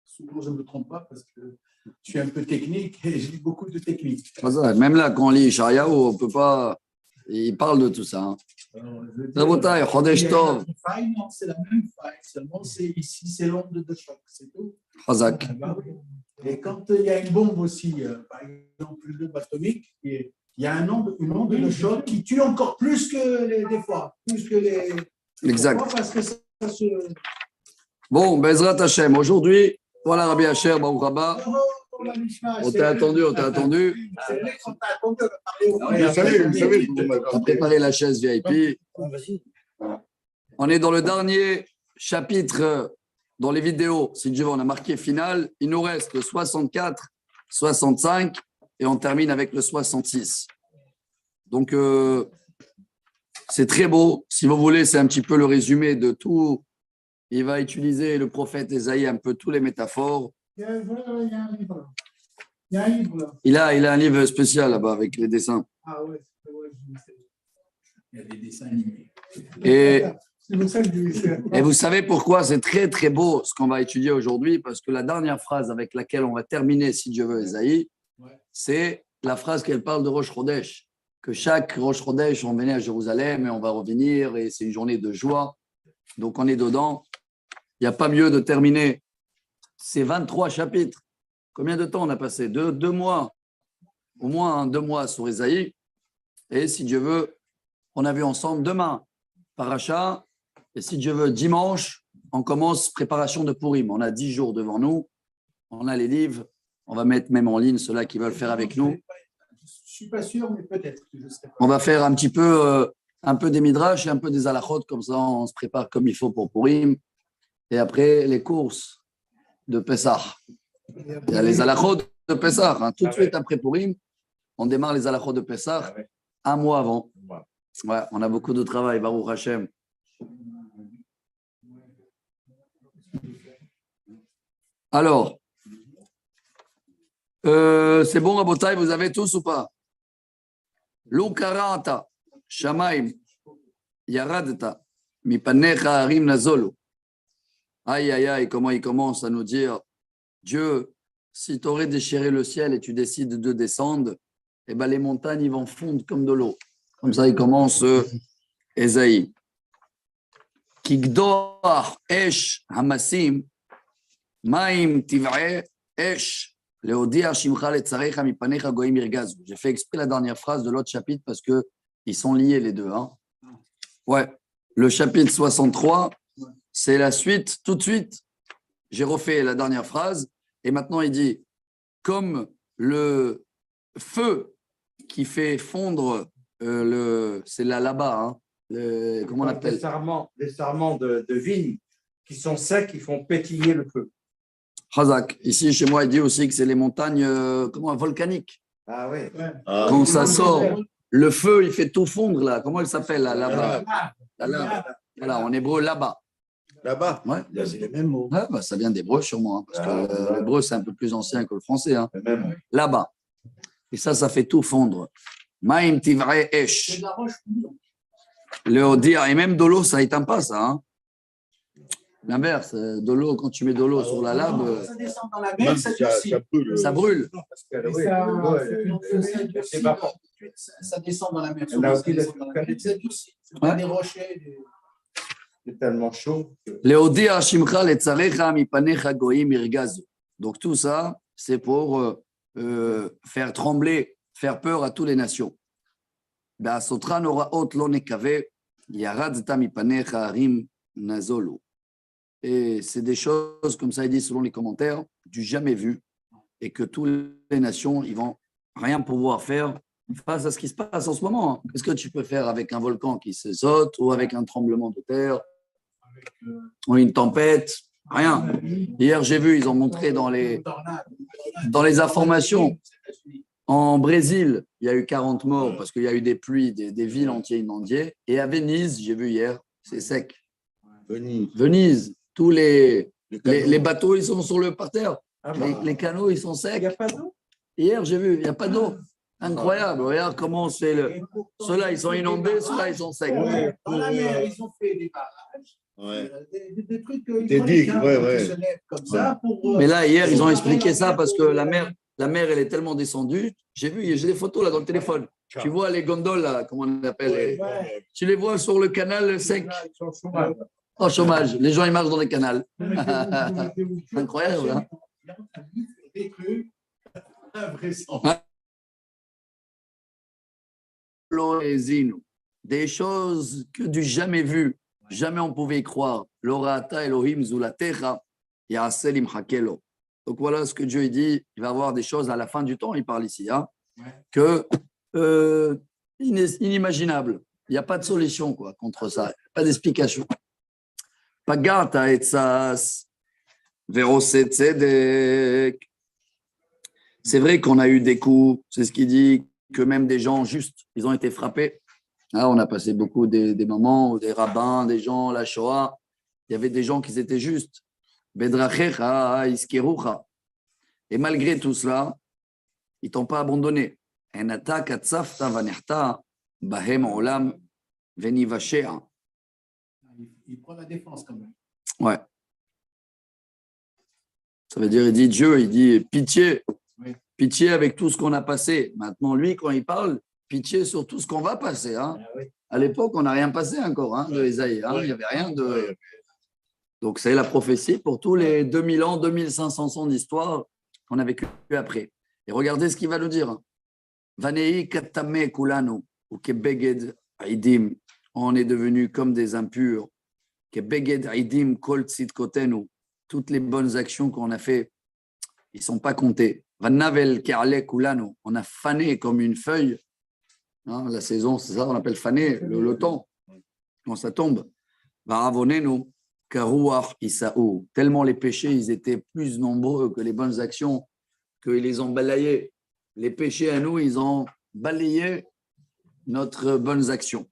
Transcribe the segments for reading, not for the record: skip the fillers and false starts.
souvent je ne me trompe pas parce que je suis un peu technique et je lis beaucoup de techniques. Même là, quand on lit Ishayahu, on ne peut pas. Il parle de tout ça. Rabotai, Chodesh Tov. Non, c'est la même faille, seulement ici, c'est l'onde de choc, c'est tout. Chazak. Et quand il y a une bombe aussi, par exemple une bombe atomique, il y a une onde de choc qui tue encore plus que des fois. Plus que les. Exact. Pourquoi? Parce que ça se. Bon, Bezrat Hashem, aujourd'hui, voilà Rabbi Asher, Baruch Haba. On t'a attendu, on t'a attendu. On a préparé la chaise VIP. On est dans le dernier chapitre dans les vidéos. Si Dieu veut, on a marqué final. Il nous reste le 64, 65 et on termine avec le 66. Donc, c'est très beau. Si vous voulez, c'est un petit peu le résumé de tout. Il va utiliser le prophète Ésaïe un peu tous les métaphores. Il y a un livre. Il y a un livre là. Il a un livre spécial là-bas avec les dessins. Ah ouais, c'est vrai, je sais. Il y a des dessins animés. Et c'est pour ça que je Et vous savez pourquoi c'est très très beau ce qu'on va étudier aujourd'hui, parce que la dernière phrase avec laquelle on va terminer, si Dieu veut, Esaïe, c'est la phrase qu'elle parle de Rosh Chodesh, que chaque Rosh Chodesh, on venait à Jérusalem et on va revenir et c'est une journée de joie. Donc on est dedans. Il n'y a pas mieux de terminer ces 23 chapitres. Combien de temps on a passé? Deux mois, au moins 2 mois sur Esaïe. Et si Dieu veut, on a vu ensemble demain, Paracha. Et si Dieu veut, dimanche, on commence préparation de Purim. On a 10 jours devant nous. On a les livres. On va mettre même en ligne ceux-là qui veulent faire avec nous. Je ne suis pas sûr, mais peut-être. On va faire un petit peu, des midrash et un peu des halachot. Comme ça, on se prépare comme il faut pour Purim. Et après, les courses de Pessah. Il y a les halachot de Pessah. Hein. Tout de suite après Purim, on démarre les halachot de Pessah 1 mois avant. Ouais, on a beaucoup de travail, Baruch Hashem. Alors, c'est bon, Rabotai, vous avez tous ou pas? Lukarata, Shamaim, Yaradta, Mipanecha Harim Nazolu. Aïe, aïe, aïe, comment il commence à nous dire, Dieu, si tu aurais déchiré le ciel et tu décides de descendre, eh ben les montagnes ils vont fondre comme de l'eau. Comme ça, il commence Esaïe. Kigdoach Esh Hamasim, Maim Tiv'e Esh, Leodia Shimcha Letzarecha Mipanecha Goyim Irgazu. J'ai fait exprès la dernière phrase de l'autre chapitre parce qu'ils sont liés les deux. Hein. Ouais, le chapitre 63, c'est la suite. Tout de suite, j'ai refait la dernière phrase et maintenant il dit comme le feu qui fait fondre c'est là-bas, hein, comment on appelle? Des sarments de vigne qui sont secs, qui font pétiller le feu. Chazak. Ici, chez moi, il dit aussi que c'est les montagnes volcaniques. Ah oui. Quand ça sort, le feu, il fait tout fondre là. Comment il s'appelle là-bas? Voilà, en hébreu, là-bas. Là-bas. Ouais. C'est les mêmes mots. Ouais, bah, ça vient d'hébreu sûrement, hein, parce que l'hébreu, c'est un peu plus ancien que le français. Hein. Là-bas. Et ça fait tout fondre. Maïm Tiv'e Esh. Le dire, et même de l'eau, ça n'éteint pas ça. Hein. L'inverse, de l'eau, quand tu mets de l'eau sur la lave, ça descend dans la mer, ça durcit. Ça brûle. Ça descend dans la mer. Ça durcit. Ouais. Des rochers. C'est tellement chaud. Leodia Shimcha Letzarecha Mipanecha Goyim Irgazu. Donc tout ça, c'est pour faire trembler, faire peur à toutes les nations. Be'asotran oraot lo nekave yaradta mipanecha harim nazolu. Et c'est des choses, comme ça il dit selon les commentaires, du jamais vu, et que toutes les nations, ils vont rien pouvoir faire face à ce qui se passe en ce moment. Qu'est-ce que tu peux faire avec un volcan qui se saute, ou avec un tremblement de terre, ou une tempête? Rien. Hier, j'ai vu, ils ont montré dans les informations, en Brésil, il y a eu 40 morts parce qu'il y a eu des pluies, des villes entières inondées. Et à Venise, j'ai vu hier, c'est sec. Venise, tous les bateaux, ils sont sur le parterre. Les canaux, ils sont secs. Il n'y a pas d'eau? Hier, j'ai vu, il n'y a pas d'eau. Incroyable. Regarde comment c'est le. Ceux-là, ils sont inondés, ceux-là, ils sont secs. Dans la mer, ils ont fait des barrages. Ouais. Des trucs Des digues, ouais. qui se lèvent comme ça pour. Mais là, hier, ils ont expliqué ça parce que la mer, elle est tellement descendue. J'ai des photos là dans le téléphone. Tu vois les gondoles, là, comment on appelle Tu les vois sur le canal sec. En chômage. Les gens, ils marchent dans les canals. Incroyable, hein? Des trucs invraisemblables. Des choses que du jamais vu, jamais on pouvait y croire. L'orata Elohim zulatecha ya'asel imhakelo. Donc voilà ce que Dieu dit. Il va y avoir des choses à la fin du temps. Il parle ici, hein, que inimaginable. Il n'y a pas de solution quoi contre ça. Pas d'explication. Pagata etzas veroset tzedek. C'est vrai qu'on a eu des coups. C'est ce qu'il dit, que même des gens justes, ils ont été frappés. Ah, on a passé beaucoup des moments où des rabbins, des gens, la Shoah, il y avait des gens qui étaient justes. Bedrachecha, iskerucha. Et malgré tout cela, ils ne t'ont pas abandonné. Enata katsafta vanechta bahem olam venivashea. Il prend la défense quand même. Ouais. Ça veut dire, il dit Dieu, il dit pitié. Oui. Pitié avec tout ce qu'on a passé. Maintenant, lui, quand il parle, pitié sur tout ce qu'on va passer. Hein. Ah, oui. À l'époque, on n'a rien passé encore hein, de Ésaïe. Hein. Il n'y avait rien de. Donc, c'est la prophétie pour tous les 2000 ans, 2500 ans d'histoire qu'on a vécu après. Et regardez ce qu'il va nous dire. Vanei katame kulanu, ou kebeged aidim. On est devenus comme des impurs. Kebeged aidim kol tzidkotenu. Toutes les bonnes actions qu'on a fait, ils ne sont pas comptés. Vanavel ke'ale kulanu. On a fané comme une feuille. Hein, la saison, c'est ça, on appelle fané, le temps, quand ça tombe. Varavonenu karouach isaou. Tellement les péchés, ils étaient plus nombreux que les bonnes actions, qu'ils les ont balayés. Les péchés à nous, ils ont balayé notre bonnes actions.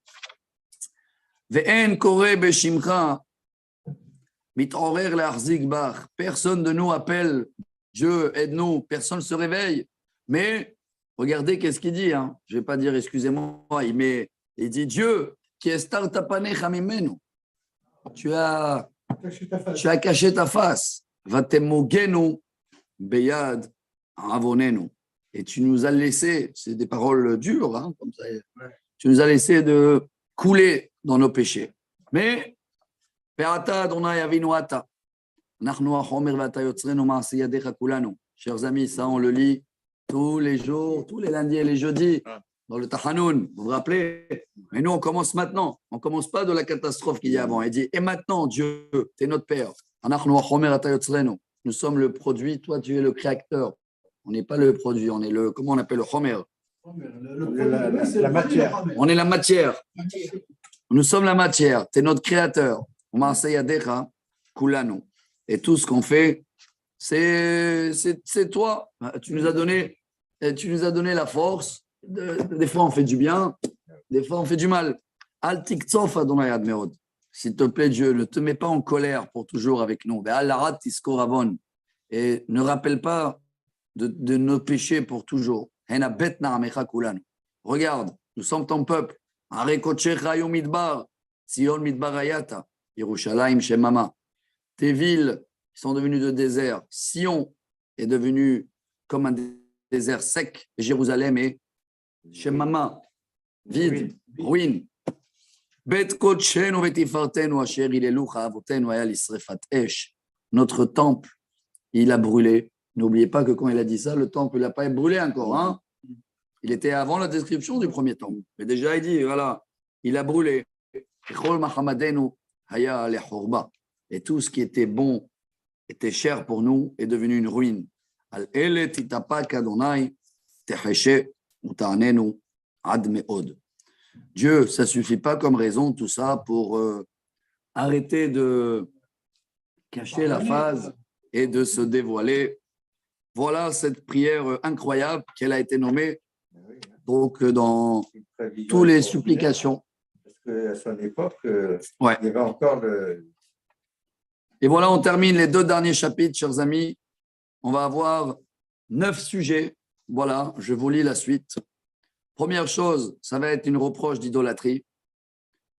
Ve'en kore beshimcha mitorer la'achzik bach. Personne de nous appelle Dieu, aide-nous. Personne ne se réveille. Mais regardez qu'est-ce qu'il dit. Hein. Je ne vais pas dire excusez-moi. Il dit Dieu, qui est startapanecha mimenu. Tu as caché ta face. Vatemogenu beyad avonenu. Et tu nous as laissé, c'est des paroles dures, hein, comme ça. Tu nous as laissé de couler dans nos péchés. Mais, chers amis, ça on le lit tous les jours, tous les lundis et les jeudis, dans le Tachanoun, vous vous rappelez? Mais nous, on commence maintenant. On ne commence pas de la catastrophe qu'il y a avant. Il dit, et maintenant, Dieu, tu es notre Père. Nous sommes le produit, toi, tu es le créateur. On n'est pas le produit, on est le, comment on appelle le Homer? La matière. On est la matière. Nous sommes la matière. Tu es notre créateur. Et tout ce qu'on fait, c'est toi. Tu nous as donné la force. Des fois, on fait du bien. Des fois, on fait du mal. S'il te plaît, Dieu, ne te mets pas en colère pour toujours avec nous. Et ne rappelle pas de nos péchés pour toujours. Regarde, nous sommes ton peuple. Tes villes sont devenues de désert. Sion est devenu comme un désert sec. Et Jérusalem est Shemama, vide, ruine. Notre temple, il a brûlé. N'oubliez pas que quand il a dit ça, le temple n'a pas brûlé encore. Hein. Il était avant la description du premier temple. Mais déjà, il dit, voilà, il a brûlé. Et tout ce qui était bon, était cher pour nous, est devenu une ruine. Dieu, ça ne suffit pas comme raison, tout ça, pour arrêter de cacher la face et de se dévoiler. Voilà cette prière incroyable qu'elle a été nommée donc dans toutes les supplications. Parce qu'à son époque, Ouais. il y avait encore le... Et voilà, on termine les 2 derniers chapitres, chers amis. On va avoir 9 sujets. Voilà, je vous lis la suite. Première chose, ça va être une reproche d'idolâtrie.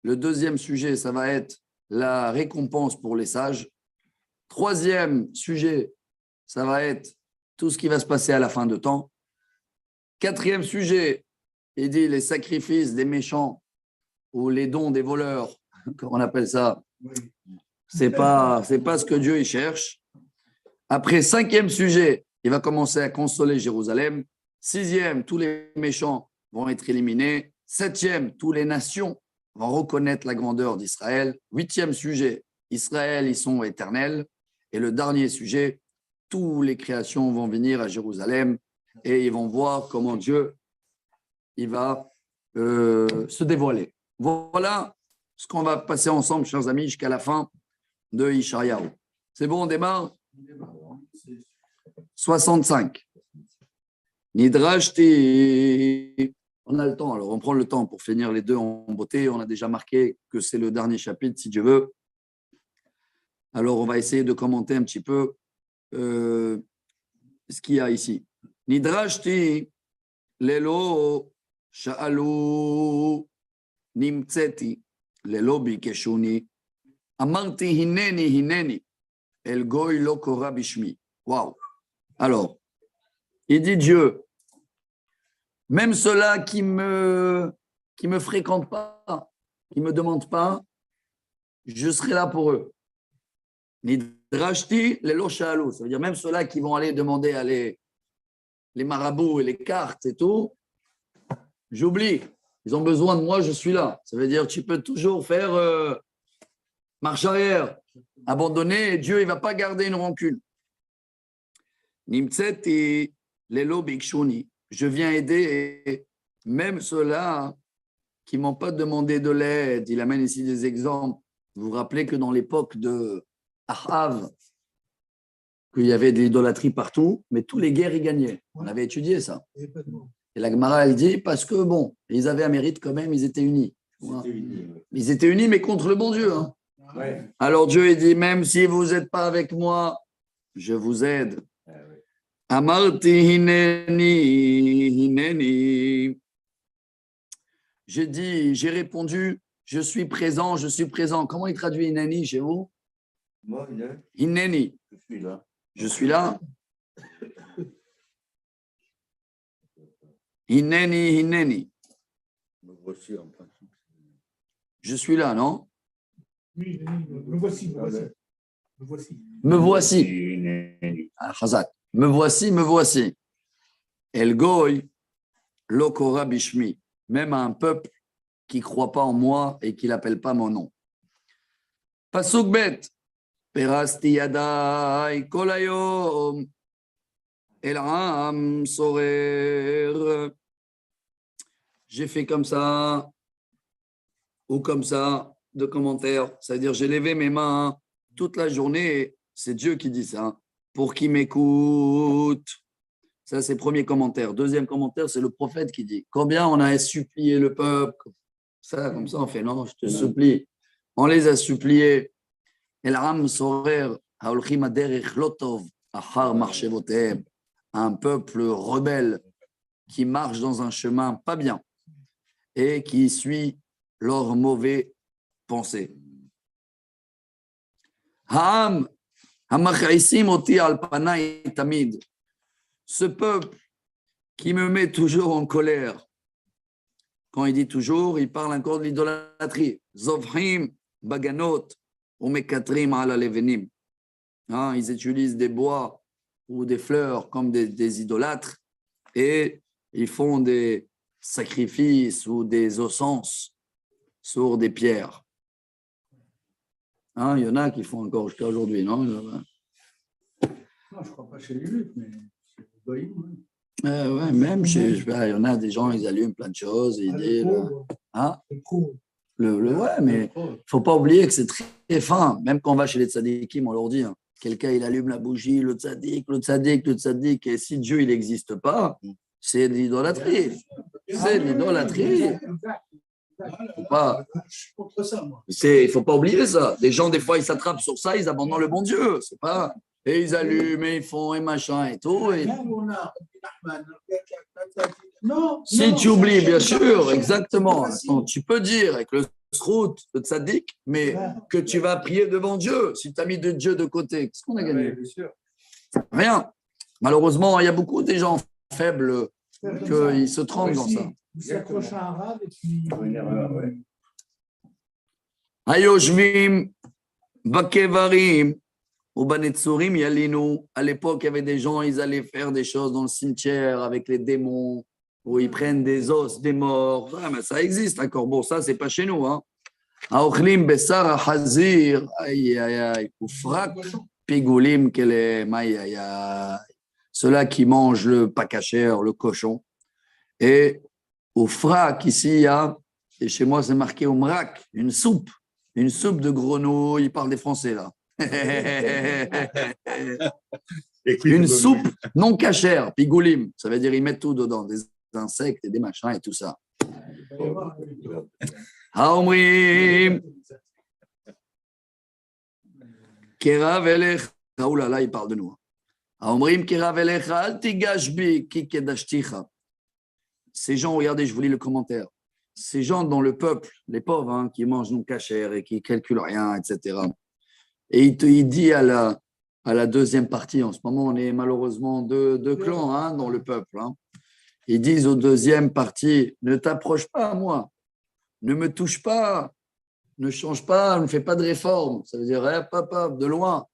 Le deuxième sujet, ça va être la récompense pour les sages. Troisième sujet, ça va être tout ce qui va se passer à la fin de temps. Quatrième sujet, il dit les sacrifices des méchants ou les dons des voleurs, comme on appelle ça. C'est pas ce que Dieu il cherche. Après, cinquième sujet, il va commencer à consoler Jérusalem. Sixième, tous les méchants vont être éliminés. Septième, toutes les nations vont reconnaître la grandeur d'Israël. Huitième sujet, Israël, ils sont éternels. Et le dernier sujet, toutes les créations vont venir à Jérusalem et ils vont voir comment Dieu il va se dévoiler. Voilà ce qu'on va passer ensemble, chers amis, jusqu'à la fin de Ishayahu. C'est bon, on démarre 65. Nidrashti. On a le temps, alors on prend le temps pour finir les deux en beauté. On a déjà marqué que c'est le dernier chapitre, si Dieu veut. Alors on va essayer de commenter un petit peu ce qu'il y a ici. Nidrashti lelo sha'alu nimtseti lelo bikeshuni amarti hineni el goy lo kora bishmi. Waouh. Alors, il dit Dieu, même ceux-là qui me fréquentent pas, qui me demandent pas, je serai là pour eux. Nidrashti lelo sha'alu, ça veut dire même ceux-là qui vont aller demander à les marabouts et les cartes et tout, j'oublie. Ils ont besoin de moi, je suis là. Ça veut dire tu peux toujours faire marche arrière, abandonner, et Dieu il va pas garder une rancune. Nimtseti lelo bikshuni. Je viens aider même ceux-là qui ne m'ont pas demandé de l'aide. Il amène ici des exemples. Vous vous rappelez que dans l'époque de Ahav, qu'il y avait de l'idolâtrie partout, mais tous les guerres y gagnaient. On avait étudié ça. Et la Gemara, elle dit, parce que bon, ils avaient un mérite quand même, ils étaient unis. Ils étaient unis, mais contre le bon Dieu. Hein. Ouais. Alors Dieu, il dit, même si vous n'êtes pas avec moi, je vous aide. Amarti hineni. J'ai dit, j'ai répondu, je suis présent, je suis présent. Comment il traduit hineni chez vous? Moi, hineni. Je suis là. Je suis là. Hineni. Me voici en principe. Je suis là, non? Oui, me voici. Me voici. Ah, Chazak. Me voici. El goy lokora bishmi. Même un peuple qui ne croit pas en moi et qui n'appelle pas mon nom. Pasuk bet. Perasti yadai kol hayom el am sorer. J'ai fait comme ça ou comme ça, de commentaires. C'est-à-dire, j'ai levé mes mains toute la journée. C'est Dieu qui dit ça. Pour qui m'écoute. Ça, c'est le premier commentaire. Deuxième commentaire, c'est le prophète qui dit combien on a supplié le peuple. Ça, comme ça, on fait non, je te supplie. On les a suppliés. Un peuple rebelle qui marche dans un chemin pas bien et qui suit leurs mauvais pensées. Ce peuple qui me met toujours en colère. Quand il dit toujours, il parle encore de l'idolâtrie. Zovhim baganot ou mekatrim ala levenim. Ils utilisent des bois ou des fleurs comme des idolâtres et ils font des sacrifices ou des ossences sur des pierres. Il y en a qui font encore jusqu'à aujourd'hui, non? Non, je ne crois pas chez les Juifs, mais chez les Goïms. Ouais, même il y en a des gens, ils allument plein de choses. Ils disent, ouais, mais il ne faut pas oublier que c'est très fin. Même quand on va chez les tzadikim, on leur dit, quelqu'un il allume la bougie, le tzadik, et si Dieu il n'existe pas, c'est de l'idolâtrie. C'est de l'idolâtrie. Il ne faut pas oublier ça. Les gens, des fois, ils s'attrapent sur ça, ils abandonnent le bon Dieu. C'est pas... Et ils allument, et ils font, et machin, et tout. Et... Si tu oublies, bien sûr, exactement. Tu peux dire avec le srout, de tzaddik, mais que tu vas prier devant Dieu. Si tu as mis de Dieu de côté, qu'est-ce qu'on a gagné? Bien sûr. Rien. Malheureusement, il y a beaucoup de gens faibles qu'ils se trompent dans ça. Vous s'accrochez à un rave et puis. Une erreur, ouais. Hayoshvim, Bakevarim, ou Banetsurim, Yalinu. À l'époque, il y avait des gens, ils allaient faire des choses dans le cimetière avec les démons, où ils prennent des os, des morts. Ah, mais ça existe encore. Bon, ça, c'est pas chez nous. Hein. Aochlim, Bessar, Hazir, aïe, aïe, aïe, Ufrak, Pigoulim, aïe, aïe, aïe. Ceux-là qui mangent le pakacher, le cochon. Et Ufrak, ici, il y a, et chez moi, c'est marqué Umrak, une soupe de grenouille. Il parle des Français, là. Une soupe non cachère, pigoulim, ça veut dire ils mettent tout dedans, des insectes et des machins et tout ça. Haomrim, Kerav Elech, oh là là, il parle de nous. Haomrim, Kerav Elech, Altigashbi, Kikedashticha. Ces gens, regardez, je vous lis le commentaire. Ces gens dans le peuple, les pauvres, hein, qui mangent non cachère et qui ne calculent rien, etc. Et il dit à la deuxième partie, en ce moment, on est malheureusement deux clans hein, dans le peuple. Hein. Ils disent aux deuxième partie, ne t'approche pas à moi, ne me touche pas, ne change pas, ne fais pas de réforme. Ça veut dire, papa, de loin.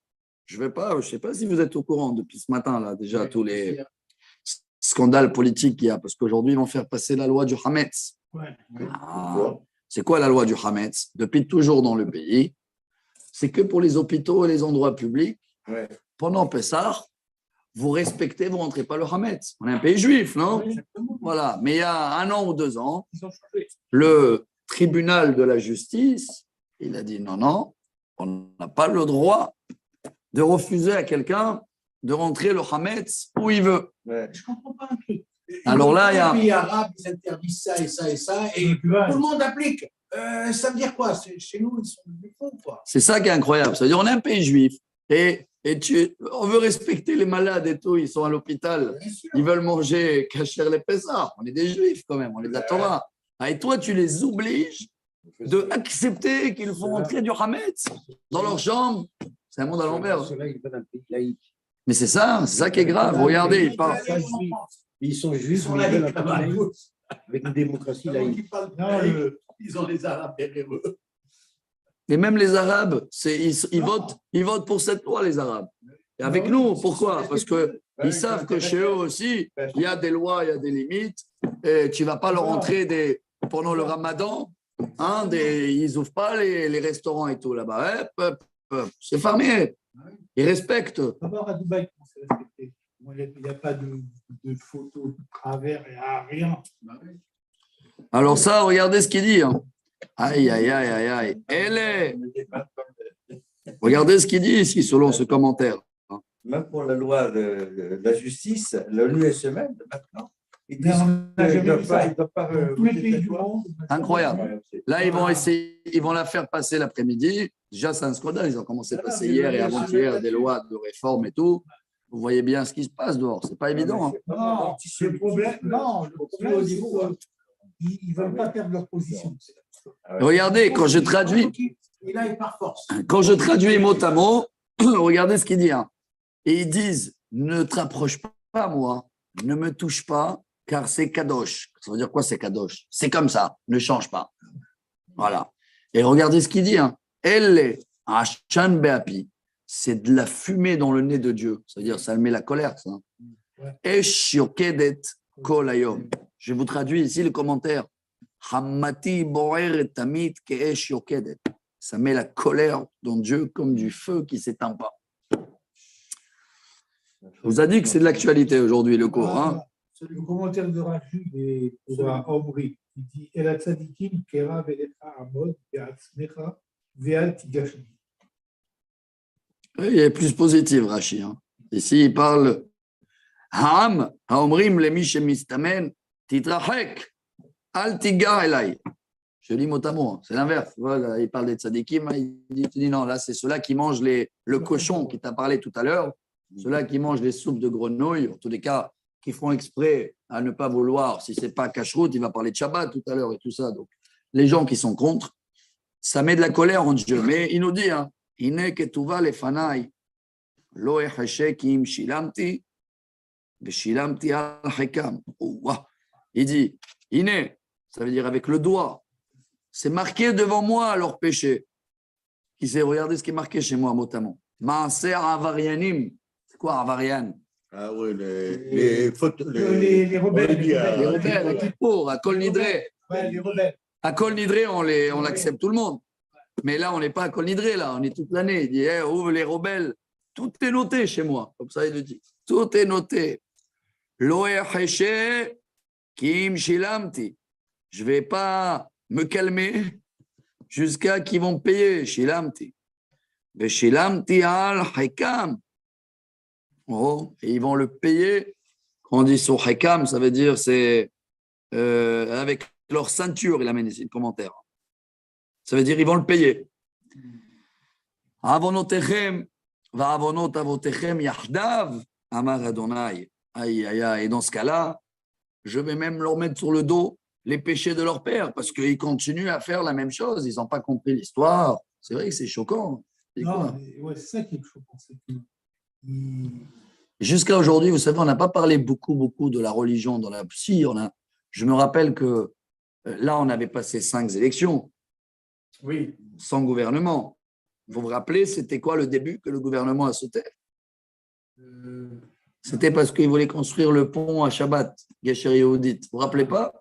Je ne sais pas si vous êtes au courant depuis ce matin, là, déjà, tous les scandales politiques qu'il y a, parce qu'aujourd'hui, ils vont faire passer la loi du Hametz. C'est quoi la loi du Hametz? Depuis toujours dans le pays, c'est que pour les hôpitaux et les endroits publics, pendant Pessah, vous respectez, vous ne rentrez pas le Hametz. On est un pays juif, non? Voilà. Mais il y a 1 an ou 2 ans, le tribunal de la justice, il a dit non, on n'a pas le droit de refuser à quelqu'un de rentrer le Hametz où il veut. Je ne comprends pas un truc. Alors là, il y a… Les pays arabes, ils interdisent ça et ça et ça, et tout le monde applique. Ça veut dire quoi? Chez nous, ils sont des fous, quoi. C'est ça qui est incroyable. C'est-à-dire, on est un pays juif et on veut respecter les malades et tout. Ils sont à l'hôpital. Ils veulent manger kasher les Pessah. On est des juifs quand même. On est de la Torah. Et toi, tu les obliges d'accepter qu'ils font entrer du Hametz dans leurs chambres. C'est un monde à l'envers. Mais c'est ça qui est grave. Regardez, ils parlent. Ils sont juifs, mais ils veulent un pays avec une démocratie laïque. Ils ont les Arabes derrière eux. Et même les Arabes, ils votent pour cette loi, les Arabes. Et avec nous, pourquoi? Parce qu'ils savent que chez eux aussi, il y a des lois, il y a des limites. Et tu ne vas pas leur entrer pendant le ramadan. Ils n'ouvrent pas les restaurants et tout là-bas. C'est fermé. Ils respectent. D'abord, à Dubaï, c'est respecté. Il n'y a pas de photos de travers, il n'y a rien. Alors ça, regardez ce qu'il dit. Hein. Aïe, aïe, aïe, aïe, aïe. Regardez ce qu'il dit ici, selon ce commentaire. Même pour la loi de la justice, l'ONU SMN, maintenant, ils disent qu'ils ne doivent pas… Tous les pays du monde. Incroyable. Là, ils vont la faire passer l'après-midi. Déjà, c'est un scandale. Ils ont commencé à passer hier et avant-hier des lois de réforme et tout. Vous voyez bien ce qui se passe dehors. C'est pas évident. Hein. Non, le problème, ils ne veulent pas perdre leur position. Regardez, quand je traduis mot à mot, regardez ce qu'il dit. Hein. Et ils disent, ne te rapproche pas à moi, ne me touche pas, car c'est kadosh. Ça veut dire quoi, c'est kadosh? C'est comme ça, ne change pas. Voilà. Et regardez ce qu'il dit. Hein. Elle Ashan Beapi. C'est de la fumée dans le nez de Dieu. C'est-à-dire, ça met la colère, ça. Eshiokedet kolayom. Je vous traduis ici le commentaire. Hammati borer tamit keesh yokedet. Ça met la colère dans Dieu comme du feu qui ne s'éteint pas. Je vous ai dit que c'est de l'actualité aujourd'hui, le cours. Hein. C'est le commentaire de Rachid et Omri. Il dit El tzadikim kera velecha amod be'atzmecha ve'al tigashmi. Il est plus positif, Rachid. Hein. Ici, il parle Ha'am, ha'omrim lemi shemistamen, titrachek, al tigar elai. Je lis mot à mot, c'est l'inverse. Voilà, il parle des tzadikim, il dit non, là, c'est ceux-là qui mangent le cochon qui t'a parlé tout à l'heure, ceux-là qui mangent les soupes de grenouilles, en tous les cas, qui font exprès à ne pas vouloir, si ce n'est pas cacheroute, il va parler de Shabbat tout à l'heure et tout ça. Donc, les gens qui sont contre, ça met de la colère en Dieu. Mais il nous dit, hein, Ine ketuva lefanai, lo echeshe ki im shilamti, veshilamti al hekam. Il dit, Ine, ça veut dire avec le doigt, c'est marqué devant moi leur péché. Qui sait, regardez ce qui est marqué chez moi, notamment. Maaser avarianim. C'est quoi avarian? Ah oui, les rebelles. Les rebelles, à Kippour, à Kol Nidré. Ouais, les rebelles. À Kol Nidré, on l'accepte tout le monde. Mais là, on n'est pas à Kol Nidré, là, on est toute l'année. Il dit, ouvre les rebelles. Tout est noté chez moi. Comme ça, il le dit. Tout est noté. Loé Heshe Kim Shilamti. Je ne vais pas me calmer jusqu'à qu'ils vont payer. Shilamti. Mais Shilamti al Hekam. Oh, et ils vont le payer. Quand on dit sur Hekam, ça veut dire c'est avec leur ceinture, il amène ici le commentaire. Ça veut dire ils vont le payer. Avonotechem, va'avonot avotechem yachdav, amar Adonai. Aïe, aïe, aïe. Et dans ce cas-là, je vais même leur mettre sur le dos les péchés de leur père, parce qu'ils continuent à faire la même chose. Ils n'ont pas compris l'histoire. C'est vrai que c'est choquant. Non, ouais, c'est ça qui est choquant. Jusqu'à aujourd'hui, vous savez, on n'a pas parlé beaucoup de la religion dans la psy. Je me rappelle que là, on avait passé 5 élections. Oui. Sans gouvernement. Vous vous rappelez, c'était quoi le début que le gouvernement a sauté? C'était parce qu'il voulait construire le pont à Shabbat, Gesher Yehudit. Vous vous rappelez pas?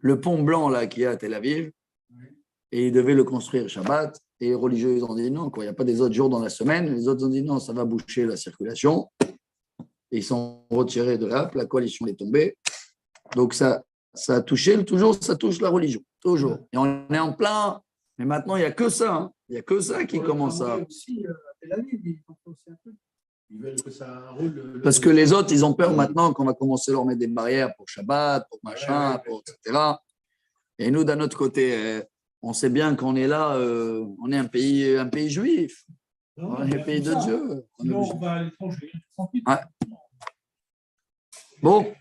Le pont blanc là qui est à Tel Aviv. Et ils devaient le construire Shabbat. Et les religieux, ils ont dit non, quoi. Il n'y a pas des autres jours dans la semaine. Les autres ont dit non, ça va boucher la circulation. Et ils sont retirés de là, la coalition est tombée. Donc ça a touché, toujours, ça touche la religion. Toujours. Et on est en plein. Mais maintenant, il n'y a que ça. Hein. Il n'y a que ça qui commence à. Aussi, à Tel Aviv, ils font aussi un peu. Ils veulent que ça roule. Parce que les autres, ils ont peur maintenant qu'on va commencer à leur mettre des barrières pour Shabbat, pour machin, pour etc. Et nous, d'un autre côté, on sait bien qu'on est là, on est un pays juif. Non, on est un pays de Dieu. Sinon, on va à l'étranger. Ouais. Bon.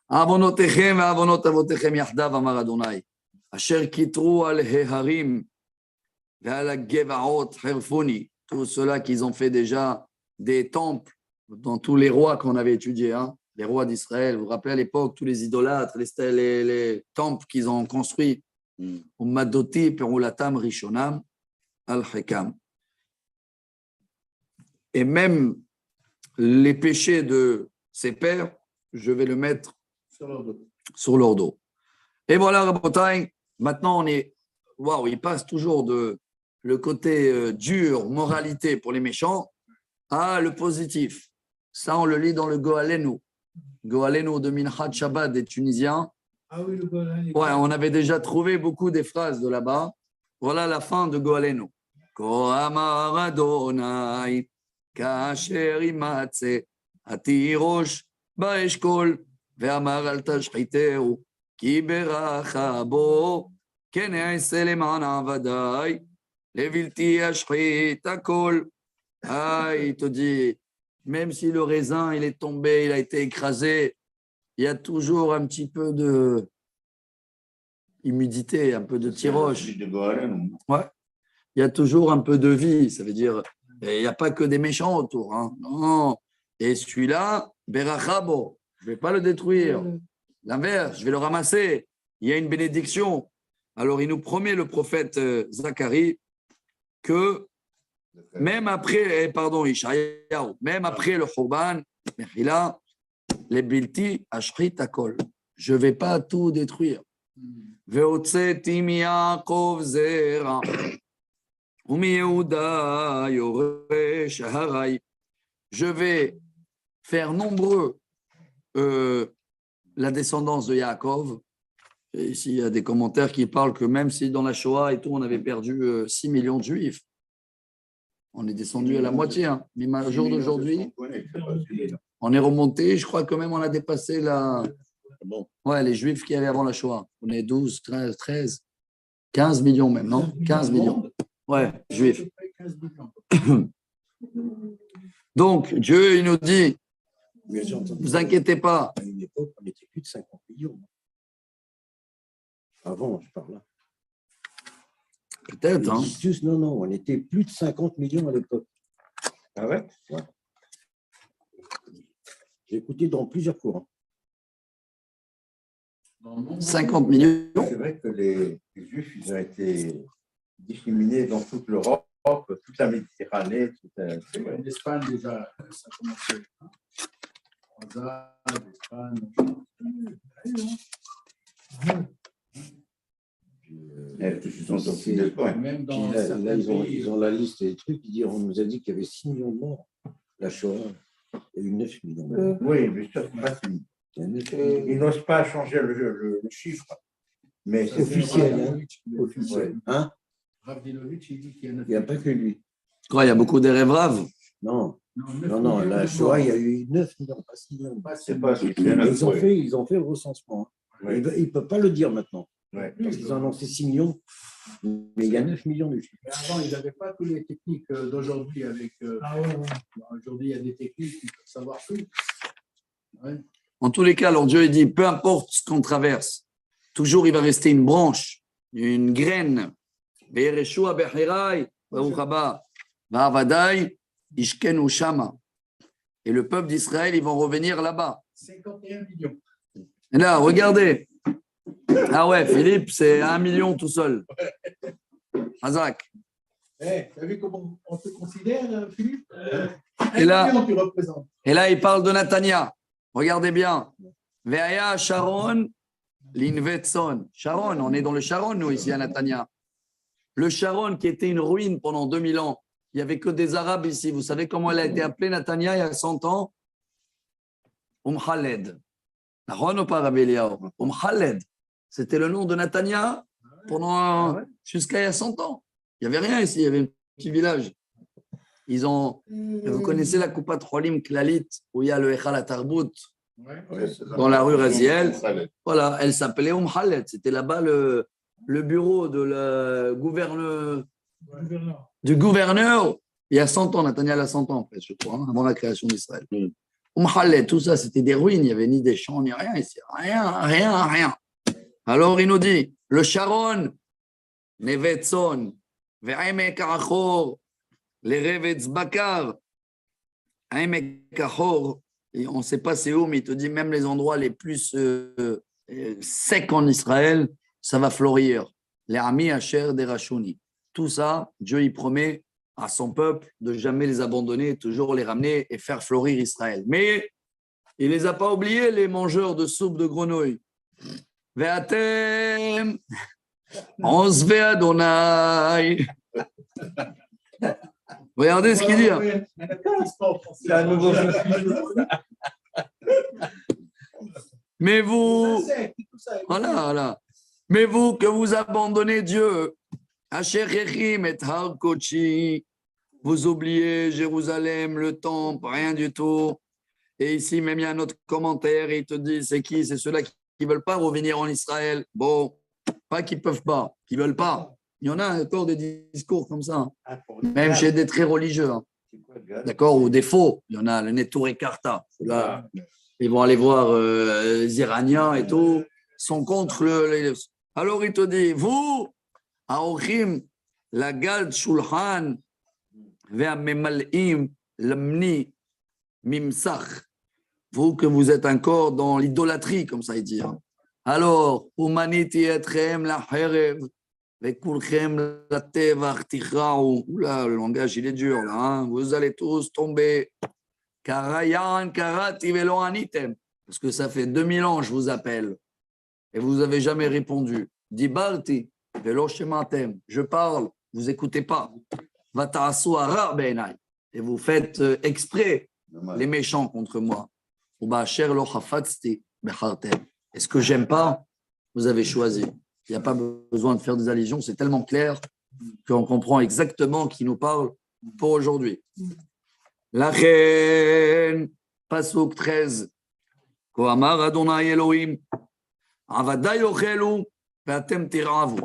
Avonotechem avonot avotechem yachdav amar Adonai. Asher kitru al heharim ve'al gevaot herfoni. Tous ceux-là qui ont fait déjà des temples dans tous les rois qu'on avait étudiés, hein, les rois d'Israël. Vous vous rappelez à l'époque, tous les idolâtres, les temples qu'ils ont construits. Ummadoti perulatam rishonam al-hekam. Et même les péchés de ses pères, je vais le mettre sur leur dos. Et voilà, Rabotai, maintenant on est, waouh, il passe toujours de le côté dur, moralité pour les méchants, à le positif. Ça, on le lit dans le Goalenu. Goalenu de Minchat Shabbat des Tunisiens. Ah oui, le Goalenu. Ouais, on avait déjà trouvé beaucoup des phrases de là-bas. Voilà la fin de Goalenu. Ko amar Adonai, kasher imatze, atirosh ba'eshkol, ve'amar al tashchiteu, ki beracha bo, ken ya'aseh leman avadai, levilti ashchit hakol. Ah, il te dit, même si le raisin il est tombé, il a été écrasé, il y a toujours un petit peu de humidité, un peu de tiroche. Ouais. Il y a toujours un peu de vie, ça veut dire, il n'y a pas que des méchants autour. Hein. Non. Et celui-là, Berachabo, je ne vais pas le détruire. L'inverse, je vais le ramasser. Il y a une bénédiction. Alors, il nous promet le prophète Zacharie que même après, Ishayahu, même après le Khurban, les Bilti Ashrit Akol, je ne vais pas tout détruire. Veotseti miYaakov zera, umiYehuda yoresh harai. Je vais faire nombreux la descendance de Yaakov. Et ici, il y a des commentaires qui parlent que même si dans la Shoah et tout, on avait perdu 6 millions de Juifs, on est descendu à la moitié. Hein. Mais au jour d'aujourd'hui, on est remonté. Je crois que même on a dépassé ouais, les Juifs qui avaient avant la Shoah. On est 12, 13, 15 millions même, non? 15 millions. Ouais, Juifs. Donc, Dieu, il nous dit, ne vous inquiétez pas. À une époque, on n'était plus de 50 millions. Avant, je parle là. Peut-être, hein. Ils disent tous, non, on était plus de 50 millions à l'époque. Ah ouais? 'J'ai écouté dans plusieurs cours. 50 millions. C'est vrai que les Juifs, ils ont été discriminés dans toute l'Europe, toute la Méditerranée. C'est vrai. L'Espagne, déjà, ça a commencé. Croisade, l'Espagne. Ils sont sortis de loin. Même Puis dans là, certains pays, ils ont la liste des trucs. Ils disent, on nous a dit qu'il y avait 6 millions de morts. La Shoah, il y a eu 9 millions de morts. Oui, mais ça, c'est pas fini. Il y a 9 millions. Ils n'osent pas changer le chiffre. Mais c'est Officiel, hein. Rabinovitch, Officiel. Hein? Rabinovitch, il dit qu'il y en a. Il n'y a pas que lui. Quoi, il y a beaucoup d'élèves raves. Non, neuf non, millions la de Shoah, il y morts. a eu 9 millions, pas 6 millions. c'est pas Ils ont fait le recensement. Hein. Ouais. Ils ne peuvent pas le dire maintenant. Ouais. Parce qu'ils ont annoncé 6 millions, mais il y a 9 millions de Juifs. Mais avant, ils n'avaient pas toutes les techniques d'aujourd'hui. Aujourd'hui, il y a des techniques qui peuvent savoir tout. Ouais. En tous les cas, alors Dieu il dit, peu importe ce qu'on traverse, toujours il va rester une branche, une graine. Be'ereshua be'chirai, baruch haba, va'avadai, ishkenu shama. Et le peuple d'Israël, ils vont revenir là-bas. 51 millions. Et là, regardez. Ah ouais, Philippe, c'est 1 million tout seul. Hazak. T'as vu comment on te considère, Philippe? Et là- Million, tu représentes. Et là, il parle de Natania. Regardez bien. Veaya Sharon, l'Invetson. Sharon, on est dans le Sharon, nous, ici à Natania. Le Sharon, qui était une ruine pendant 2000 ans. Il n'y avait que des Arabes ici. Vous savez comment elle a été appelée, Natania, il y a 100 ans? Khaled. Sharon ou pas, Rabbi Eliyahu? Khaled. C'était le nom de Natania pendant jusqu'à il y a 100 ans. Il n'y avait rien ici, il y avait un petit village. Vous connaissez la Koupat Cholim Klalit, où il y a le Echal Atarbut, dans la rue Raziel. Voilà, elle s'appelait Khaled. C'était là-bas le bureau de du gouverneur. Il y a 100 ans, Nathaniel a 100 ans, en fait, je crois, avant la création d'Israël. Khaled, tout ça, c'était des ruines. Il n'y avait ni des champs, ni rien ici. Rien. Alors, il nous dit, le Sharon, Nevetson, Ve'emek Achor, les Revetz Bakar, Emek Achor, on ne sait pas c'est où, mais il te dit même les endroits les plus secs en Israël, ça va fleurir. Les Ami Asher des Rachuni. Tout ça, Dieu y promet à son peuple de jamais les abandonner, toujours les ramener et faire fleurir Israël. Mais il ne les a pas oubliés, les mangeurs de soupe de grenouille. Ve'atem, Onze Adonai. Regardez ce qu'il dit. C'est un nouveau Mais vous, voilà. Mais vous que vous abandonnez Dieu, Asherechim et Har Kochi, vous oubliez Jérusalem, le temple, rien du tout. Et ici, même il y a un autre commentaire, il te dit, c'est qui? C'est ceux-là qui ne veulent pas revenir en Israël. Bon, pas qu'ils ne peuvent pas, qui ne veulent pas. Il y en a encore des discours comme ça, même chez des très religieux. D'accord? Ou des faux. Il y en a, le Neturei Karta. Là, ils vont aller voir les Iraniens et tout, sont contre le. Alors il te dit, vous, Aochim, la Gad Shulchan, Ve'amemal'im, l'amni, mimsach. Vous que vous êtes encore dans l'idolâtrie, comme ça il dit. Alors, Umaniti etrem la herev, vekulchem la tevach tichrao. Oula, le langage il est dur là. Hein? Vous allez tous tomber. Karayan karati velo anitem. Parce que ça fait 2000 ans je vous appelle et vous n'avez jamais répondu. Dibalti velo shematem. Je parle, vous écoutez pas. Vata'asu hara beinai. Et vous faites exprès les méchants contre moi. Est-ce que j'aime pas? Vous avez choisi. Il n'y a pas besoin de faire des allusions, c'est tellement clair qu'on comprend exactement qui nous parle pour aujourd'hui. La reine, Pasuk 13. Koamar Adonai Elohim, Avadai ochelu, ve'atem tiravu.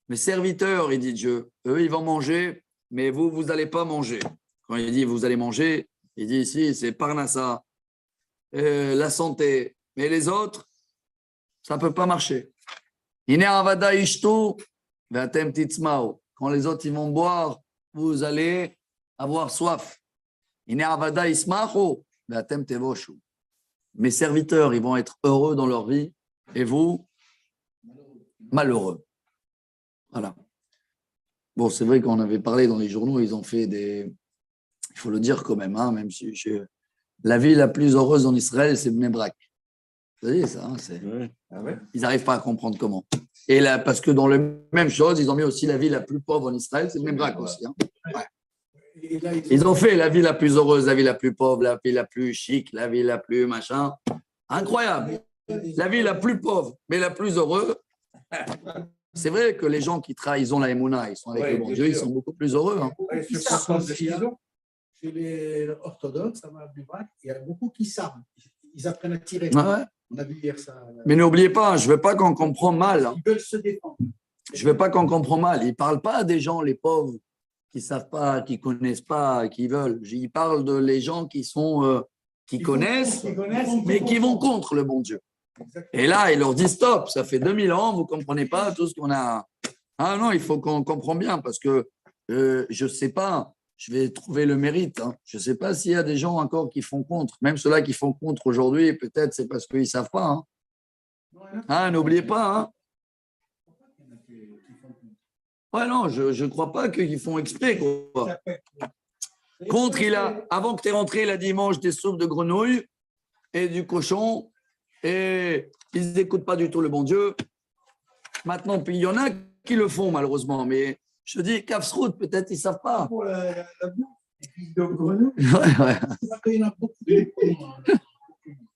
Mes serviteurs, il dit Dieu, eux ils vont manger, mais vous n'allez pas manger. Quand il dit vous allez manger, il dit ici c'est Parnassa, la santé, mais les autres, ça ne peut pas marcher. Ine avada ishtu Ve'atem titzmao. Quand les autres ils vont boire, vous allez avoir soif. Ine avada ismacho. Ve'atem tevoshu. Mes serviteurs, ils vont être heureux dans leur vie et vous, malheureux. Voilà. Bon, c'est vrai qu'on avait parlé dans les journaux, ils ont fait des. Il faut le dire quand même, hein, même si la ville la plus heureuse en Israël, c'est Bnei Brak. Vous savez ça, hein, Ah ouais? ils n'arrivent pas à comprendre comment. Et là, parce que dans la même chose, ils ont mis aussi la ville la plus pauvre en Israël, c'est Bnei Brak aussi. Hein. Ouais. Et là, Ils ont fait la ville la plus heureuse, la ville la plus pauvre, la ville la plus chic, la ville la plus machin. Incroyable. La ville la plus pauvre, mais la plus heureuse. C'est vrai que les gens qui trahissent la Emouna, ils sont avec Ouais, le bon bien Dieu, ils sûr. sont beaucoup plus heureux. Hein. Ouais, Qui sur savent conscience de aussi, ce qu'ils hein. ont. Chez les orthodoxes, ça va plus braque, il y a beaucoup qui savent. Ils apprennent à tirer. Ouais. On a vu hier ça. Mais n'oubliez pas, je ne veux pas qu'on comprend mal. Hein. Ils veulent se défendre. Je ne veux pas qu'on comprend mal. Ils ne parlent pas des gens, les pauvres, qui ne savent pas, qui ne connaissent pas, qui veulent. Ils parlent de les gens qui sont, qui connaissent, mais qui vont contre le bon Dieu. Exactement. Et là, ils leur disent stop, ça fait 2000 ans, vous ne comprenez pas tout ce qu'on a. Ah non, il faut qu'on comprenne bien parce que je ne sais pas, je vais trouver le mérite. Hein. Je ne sais pas s'il y a des gens encore qui font contre. Même ceux-là qui font contre aujourd'hui, peut-être c'est parce qu'ils ne savent pas. Hein. Ah, n'oubliez pas. Hein. Ouais, non, je ne crois pas qu'ils font exprès. Quoi. Contre, avant que tu es rentré, il a dit mange des soupes de grenouille et du cochon. Et ils n'écoutent pas du tout le bon Dieu. Maintenant, puis il y en a qui le font malheureusement, mais je te dis, Kafsrout, peut-être ils ne savent pas. Pour la bouffe, les fils de grenouille. Ouais. Il y en a beaucoup de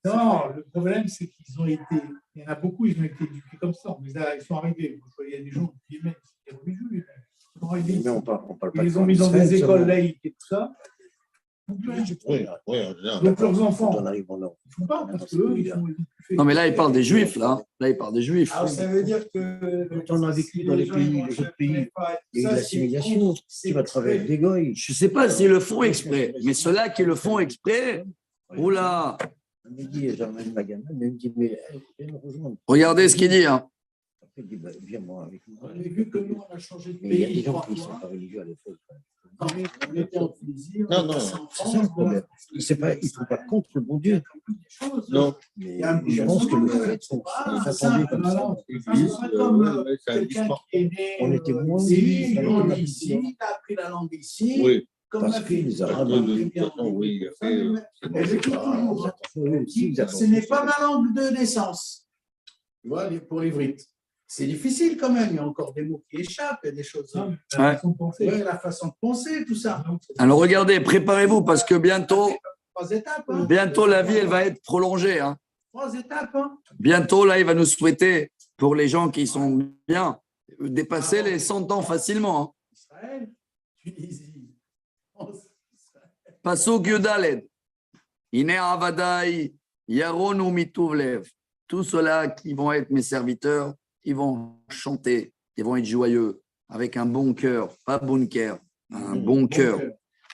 Non, le problème, c'est qu'ils ont été. Il y en a beaucoup, ils ont été éduqués comme ça. Mais là, ils sont arrivés. Il y a des gens qui aiment, c'est religieux. Ils sont arrivés ici. Mais on parle pas Ils les ont de mis dans Israël des écoles seulement. laïques et tout ça. Oui, Donc leurs enfants, on arrive en Europe. ils ne font pas parce qu'eux, ils ont plus fait. Non, mais là, il parle des Juifs, là. Là, il parle des Juifs. Ah, ça veut dire que. Quand on a vécu dans les pays, les autres pays, il y a eu l'assimilation. Tu vas travailler avec des goïs. Je ne sais pas s'ils le font exprès, mais ceux-là qui le font exprès, oula. On me dit, j'emmène ma gamine, mais il me dit, mais viens me rejoindre. Regardez ce qu'il dit. Hein. Après, il dit, bah, viens moi avec moi. On a vu que nous, on a changé de Mais il y a pays des gens 3 qui ne sont fois. pas religieux à l'époque. Quand on était en Tunisie, Non, on non, passait en c'est France, ça le problème. Ils ne sont pas contre le bon Dieu. Non, mais je pense que le fait qu'on s'attendait comme ça, C'est comme quelqu'un qui est né on était moins ici, libres. grandi ici, il a appris la langue ici. Oui, Comme parce ma que fille. les Arabes, de toute façon, oui, il a fait. Elle écoute toujours. eux aussi, ils attendent. Ce n'est pas ma langue de naissance. Tu vois, pour l'ivrit. C'est difficile quand même. Il y a encore des mots qui échappent, il y a des choses. Non, Ouais. la façon de penser. Ouais, la façon de penser, tout ça. Alors, regardez, préparez-vous parce que bientôt, 3 étapes. Hein. bientôt la vie, elle va être prolongée. Hein. 3 étapes. Hein. Bientôt, là, il va nous souhaiter, pour les gens qui sont bien, dépasser les 100 ans facilement. Hein. Israël, Tunisie, France, Israël. Pasuk Yudaled. Ine avadai yaronu mituvlev. Tous ceux-là qui vont être mes serviteurs, ils vont chanter, ils vont être joyeux, avec un bon cœur, pas bon cœur, un bon cœur.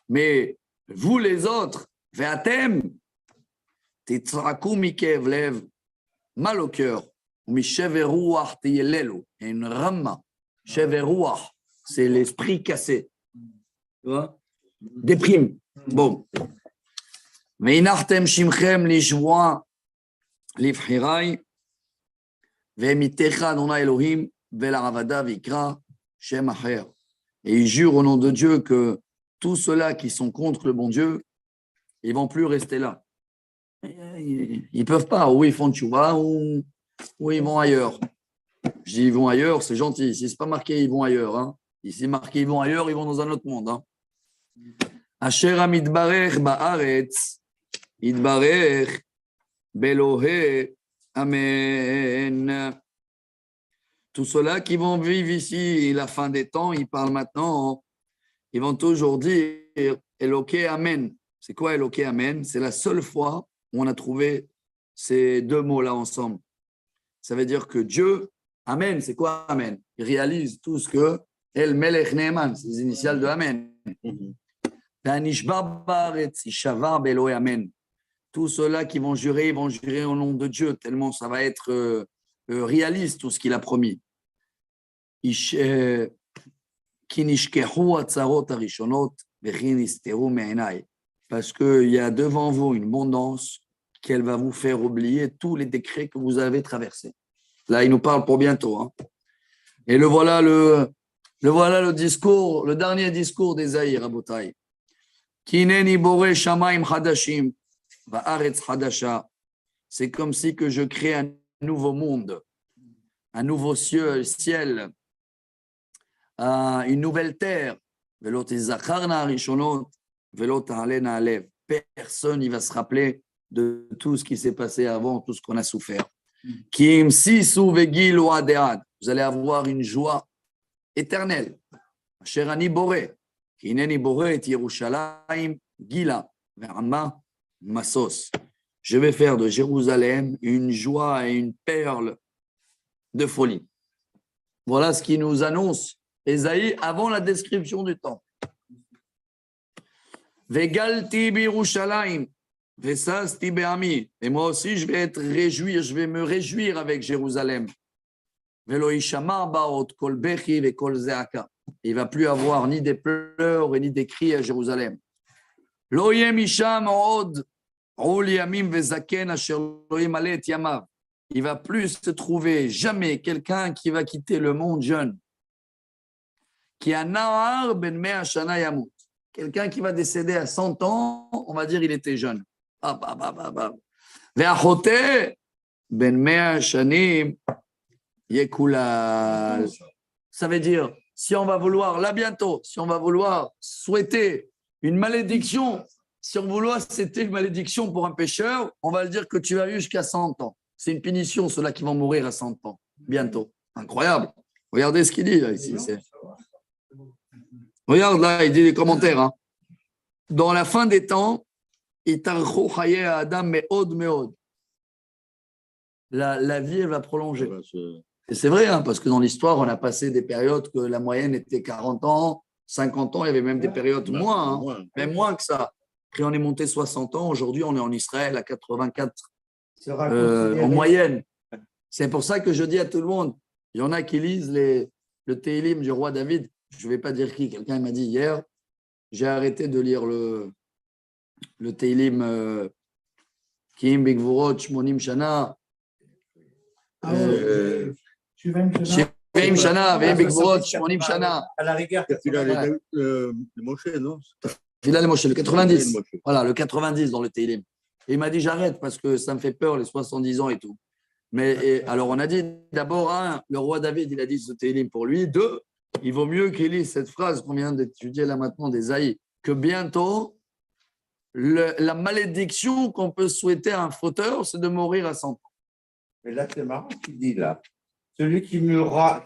Mais vous les autres, ve'atem, titzraku mikevlev, mal au cœur, misheveruach tiyelelu, et une rama, sheveruach, c'est l'esprit cassé. Tu vois? Déprime. Bon. Ve'inartem shimchem lishvoa livhirai, ve'mitecha Adonai Elohim, ve'laravada vikra shem acher. Et il jure au nom de Dieu que tous ceux-là qui sont contre le bon Dieu, ils ne vont plus rester là. Ils ne peuvent pas, ou ils font tchouva, ou ils vont ailleurs. Je dis ils vont ailleurs, c'est gentil. Si ce n'est pas marqué ils vont ailleurs, hein. Ici c'est marqué ils vont ailleurs, ils vont dans un autre monde. Hein. Asher amidbarech ba'aretz, idbarech belohe, amen. Tous ceux-là qui vont vivre ici, la fin des temps, ils parlent maintenant, ils vont toujours dire Eloké Amen. C'est quoi Eloké Amen? C'est la seule fois où on a trouvé ces deux mots-là ensemble. Ça veut dire que Dieu, Amen, c'est quoi Amen? Il réalise tout ce que El Melech Neeman, c'est les initiales de Amen. Amen. Tous ceux-là qui vont jurer, ils vont jurer au nom de Dieu, tellement ça va être réaliste tout ce qu'il a promis. כי נשכחו הצרות הראשונות וכי נסתרו מעיניי. Parce qu'il y a devant vous une abondance qu'elle va vous faire oublier tous les décrets que vous avez traversés. Là, il nous parle pour bientôt. Hein. Et le voilà le discours, le dernier discours d'Ésaïe, Rabotai. Kineni boré shamaim hadashim va'aretz hadasha. C'est comme si que je crée un nouveau monde, un nouveau ciel, une nouvelle terre. Personne ne va se rappeler de tout ce qui s'est passé avant, tout ce qu'on a souffert. Vous allez avoir une joie éternelle. Je vais faire de Jérusalem une joie et une perle de folie. Voilà ce qui nous annonce Ésaïe avant la description du temple. Vegalti birushalayim, vesasti be'ami. Et moi aussi, je vais me réjouir avec Jérusalem. Velo ishama baot kol bechi ve kol zeaka. Il ne va plus avoir ni des pleurs et ni des cris à Jérusalem. Lo yem isham od ul yamim vezaken asher lo yimale et yamav. Il ne va plus se trouver jamais quelqu'un qui va quitter le monde jeune. Qui a nahar ben mea shana yamut. Quelqu'un qui va décéder à 100 ans, on va dire il était jeune. Ve'achote ben mea shanim yekulal. Ça veut dire, si on va vouloir, là bientôt, si on va vouloir souhaiter une malédiction, si on vouloir c'était une malédiction pour un pécheur, on va le dire que tu as eu jusqu'à 100 ans. C'est une punition, ceux-là qui vont mourir à 100 ans, bientôt. Incroyable. Regardez ce qu'il dit là, ici. Regarde là, il dit des commentaires. Hein. Dans la fin des temps, la vie, elle va prolonger. Et c'est vrai, hein, parce que dans l'histoire, on a passé des périodes que la moyenne était 40 ans, 50 ans, il y avait même des périodes moins, hein, même moins que ça. Après, on est monté 60 ans. Aujourd'hui, on est en Israël à 84 en moyenne. C'est pour ça que je dis à tout le monde, il y en a qui lisent le Télim du roi David. Je ne vais pas dire qui. Quelqu'un m'a dit hier, j'ai arrêté de lire le Télim Kim Bigvorot Shmonim Shana. Shmonim Shana, Veim Bigvorot Shmonim Shana. À la rigueur, le Moshe, non? Fidèle Moshe, le 90. Voilà, le 90 dans le Télim. Et il m'a dit j'arrête parce que ça me fait peur les 70 ans et tout. Mais alors on a dit d'abord, le roi David, il a dit ce Télim pour lui. 2, il vaut mieux qu'il lise cette phrase qu'on vient d'étudier là maintenant d'Ésaïe, que bientôt, la malédiction qu'on peut souhaiter à un fauteur, c'est de mourir à 100 ans. mais là, c'est marrant ce qu'il dit là. Celui qui mourra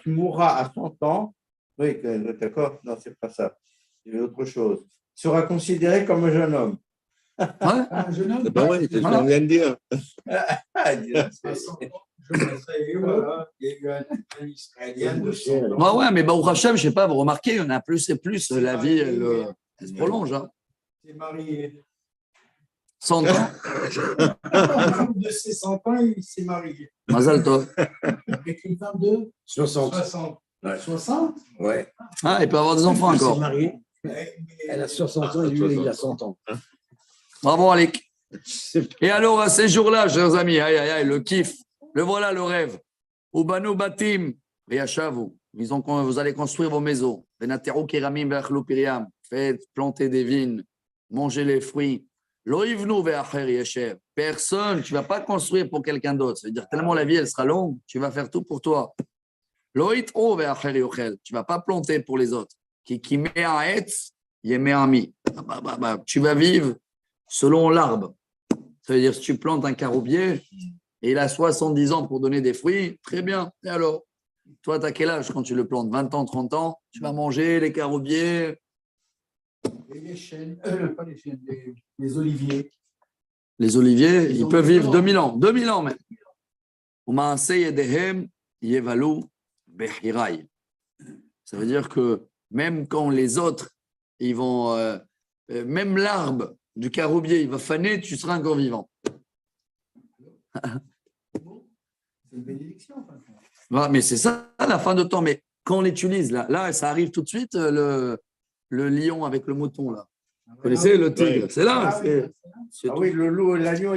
à 100 ans, oui, d'accord, non, c'est pas ça. C'est autre chose. Sera considéré comme un jeune homme. Un jeune homme. C'est pas vrai, c'est ce qu'on vient de dire. Ouais, mais Baruch Hashem, je ne sais pas, vous remarquez, on a plus et plus, la vie, elle se prolonge. Hein. C'est marié. 100 ans. De ses 100 ans, il s'est marié. Mazal Tov. Avec une femme de 60. 60. Ouais. 60. Ouais. Ah, il peut avoir des enfants Il s'est encore. marié. Elle a 60 ans et lui, il a 100 ans. Bravo, Alec. Et alors, à ces jours-là, chers amis, aïe, aïe, aïe, le kiff, le voilà le rêve. Ubanu batim, riachavu. Vous allez construire vos maisons. Venateru keramim ve'achlu piriam. Faites planter des vignes, manger les fruits. Lo yivnu ve'acher yeshev. Personne, tu ne vas pas construire pour quelqu'un d'autre. Ça veut dire tellement la vie, elle sera longue, tu vas faire tout pour toi. Lo yitru ve'acher yochel. Tu ne vas pas planter pour les autres. Ki mea etz yemea mi. Tu vas vivre selon l'arbre. Ça veut dire, si tu plantes un caroubier et il a 70 ans pour donner des fruits, très bien. Et alors, toi, tu as quel âge quand tu le plantes? 20 ans, 30 ans? Tu vas manger les caroubiers? Et les chênes, pas les chênes, les oliviers. Les oliviers, ils peuvent vivre 2000 ans. 2000 ans même. Ça veut dire que même quand les autres, ils vont, même l'arbre du caroubier, il va faner, tu seras encore vivant. C'est une bénédiction. Voilà, mais c'est ça la fin de temps. Mais quand on l'utilise, là, ça arrive tout de suite, le lion avec le mouton, là. Vous connaissez le tigre? C'est là. C'est Ah tout. oui, le loup et l'agneau,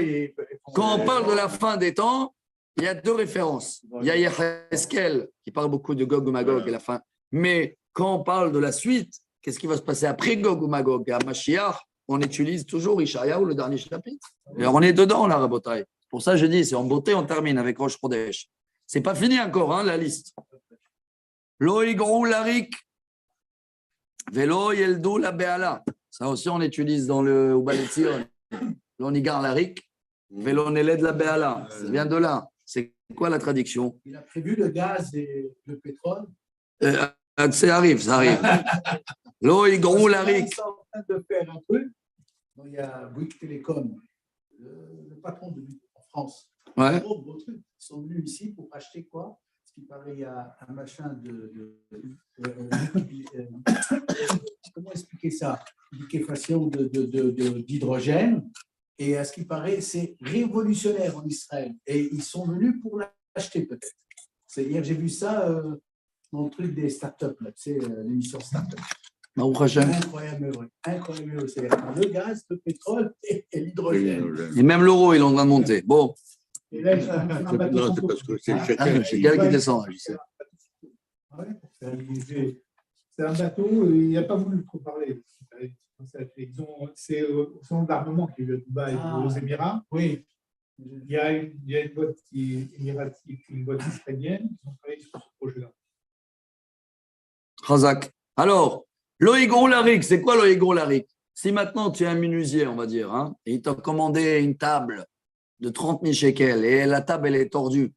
Quand on parle de la fin des temps, il y a deux références. Il y a Yaheskel qui parle beaucoup de Gog ou Magog et la fin. Mais quand on parle de la suite, qu'est-ce qui va se passer après Gog ou Magog? À Mashiach, on utilise toujours Ishayahu, le dernier chapitre. Et on est dedans, là, Rabotai. Pour ça, je dis, c'est en beauté, on termine avec Rosh Chodesh. C'est pas fini encore, hein, la liste. Lo igrou larik, velo yeldu la beala. Ça aussi, on utilise dans le Ubaletion. L'on igar larik, velo neled la beala. Ça vient de là. C'est quoi la traduction? Il a prévu le gaz et le pétrole. Ça arrive. Lo igrou larik. Ils sont en train de faire un truc. Donc, il y a Bouygues Télécom, le patron de Bouygues en France. Ouais. Gros truc. Ils sont venus ici pour acheter quoi? Ce qui paraît, il y a un machin comment expliquer ça? Liquéfaction d'hydrogène. Et à ce qui paraît, c'est révolutionnaire en Israël. Et ils sont venus pour l'acheter peut-être. Hier, j'ai vu ça dans le truc des startups, là, tu sais, l'émission startup. Incroyable, incroyable. C'est le gaz, le pétrole et l'hydrogène. Et même l'euro, il est en train de monter. Bon. Et là, ils sont en train de battre Non, son c'est pot. parce que c'est C'est chacun. quelqu'un qui descend, je sais. Ouais, c'est un bateau, il n'a pas voulu trop parler. C'est au centre d'armement qui est à Dubaï, aux Émirats. Oui. Il y a une boîte qui est émiratique, une boîte israélienne qui ont travaillé sur ce projet-là. Khazak. Alors, l'oïgon larik, c'est quoi l'oïgon larik? Si maintenant tu es un menuisier, on va dire, hein, et il t'a commandé une table de 30 000 shekels et la table, elle est tordue,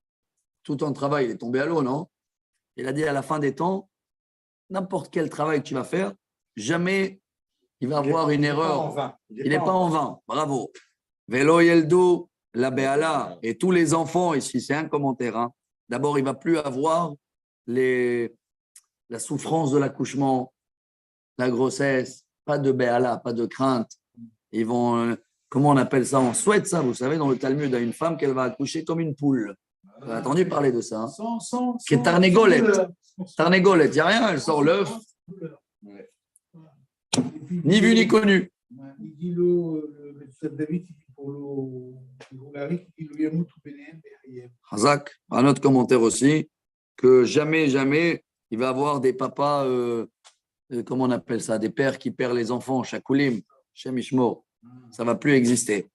tout ton travail, il est tombé à l'eau, non? Il a dit à la fin des temps, n'importe quel travail que tu vas faire, jamais il va avoir une erreur. Il n'est pas en vain. Bravo. Velo Yeldo, la Béala, et tous les enfants ici, c'est un commentaire. Hein. D'abord, il ne va plus avoir la souffrance de l'accouchement, la grossesse, pas de Béala, pas de crainte. Ils vont, comment on appelle ça? On souhaite ça, vous savez, dans le Talmud, à une femme qu'elle va accoucher comme une poule. Vous avez entendu parler de ça? Hein? Qui est Tarnégolette. Tarnégolette, il n'y a rien, elle sort l'œuf. Ni vu ni connu. Il dit le David, il dit pour le il dit le Yamout ou Bénéen. Hazak, un autre commentaire aussi, que jamais, il va avoir des papas, comment on appelle ça, des pères qui perdent les enfants, Shakoulim, Shem Ishmo. Ça ne va plus exister.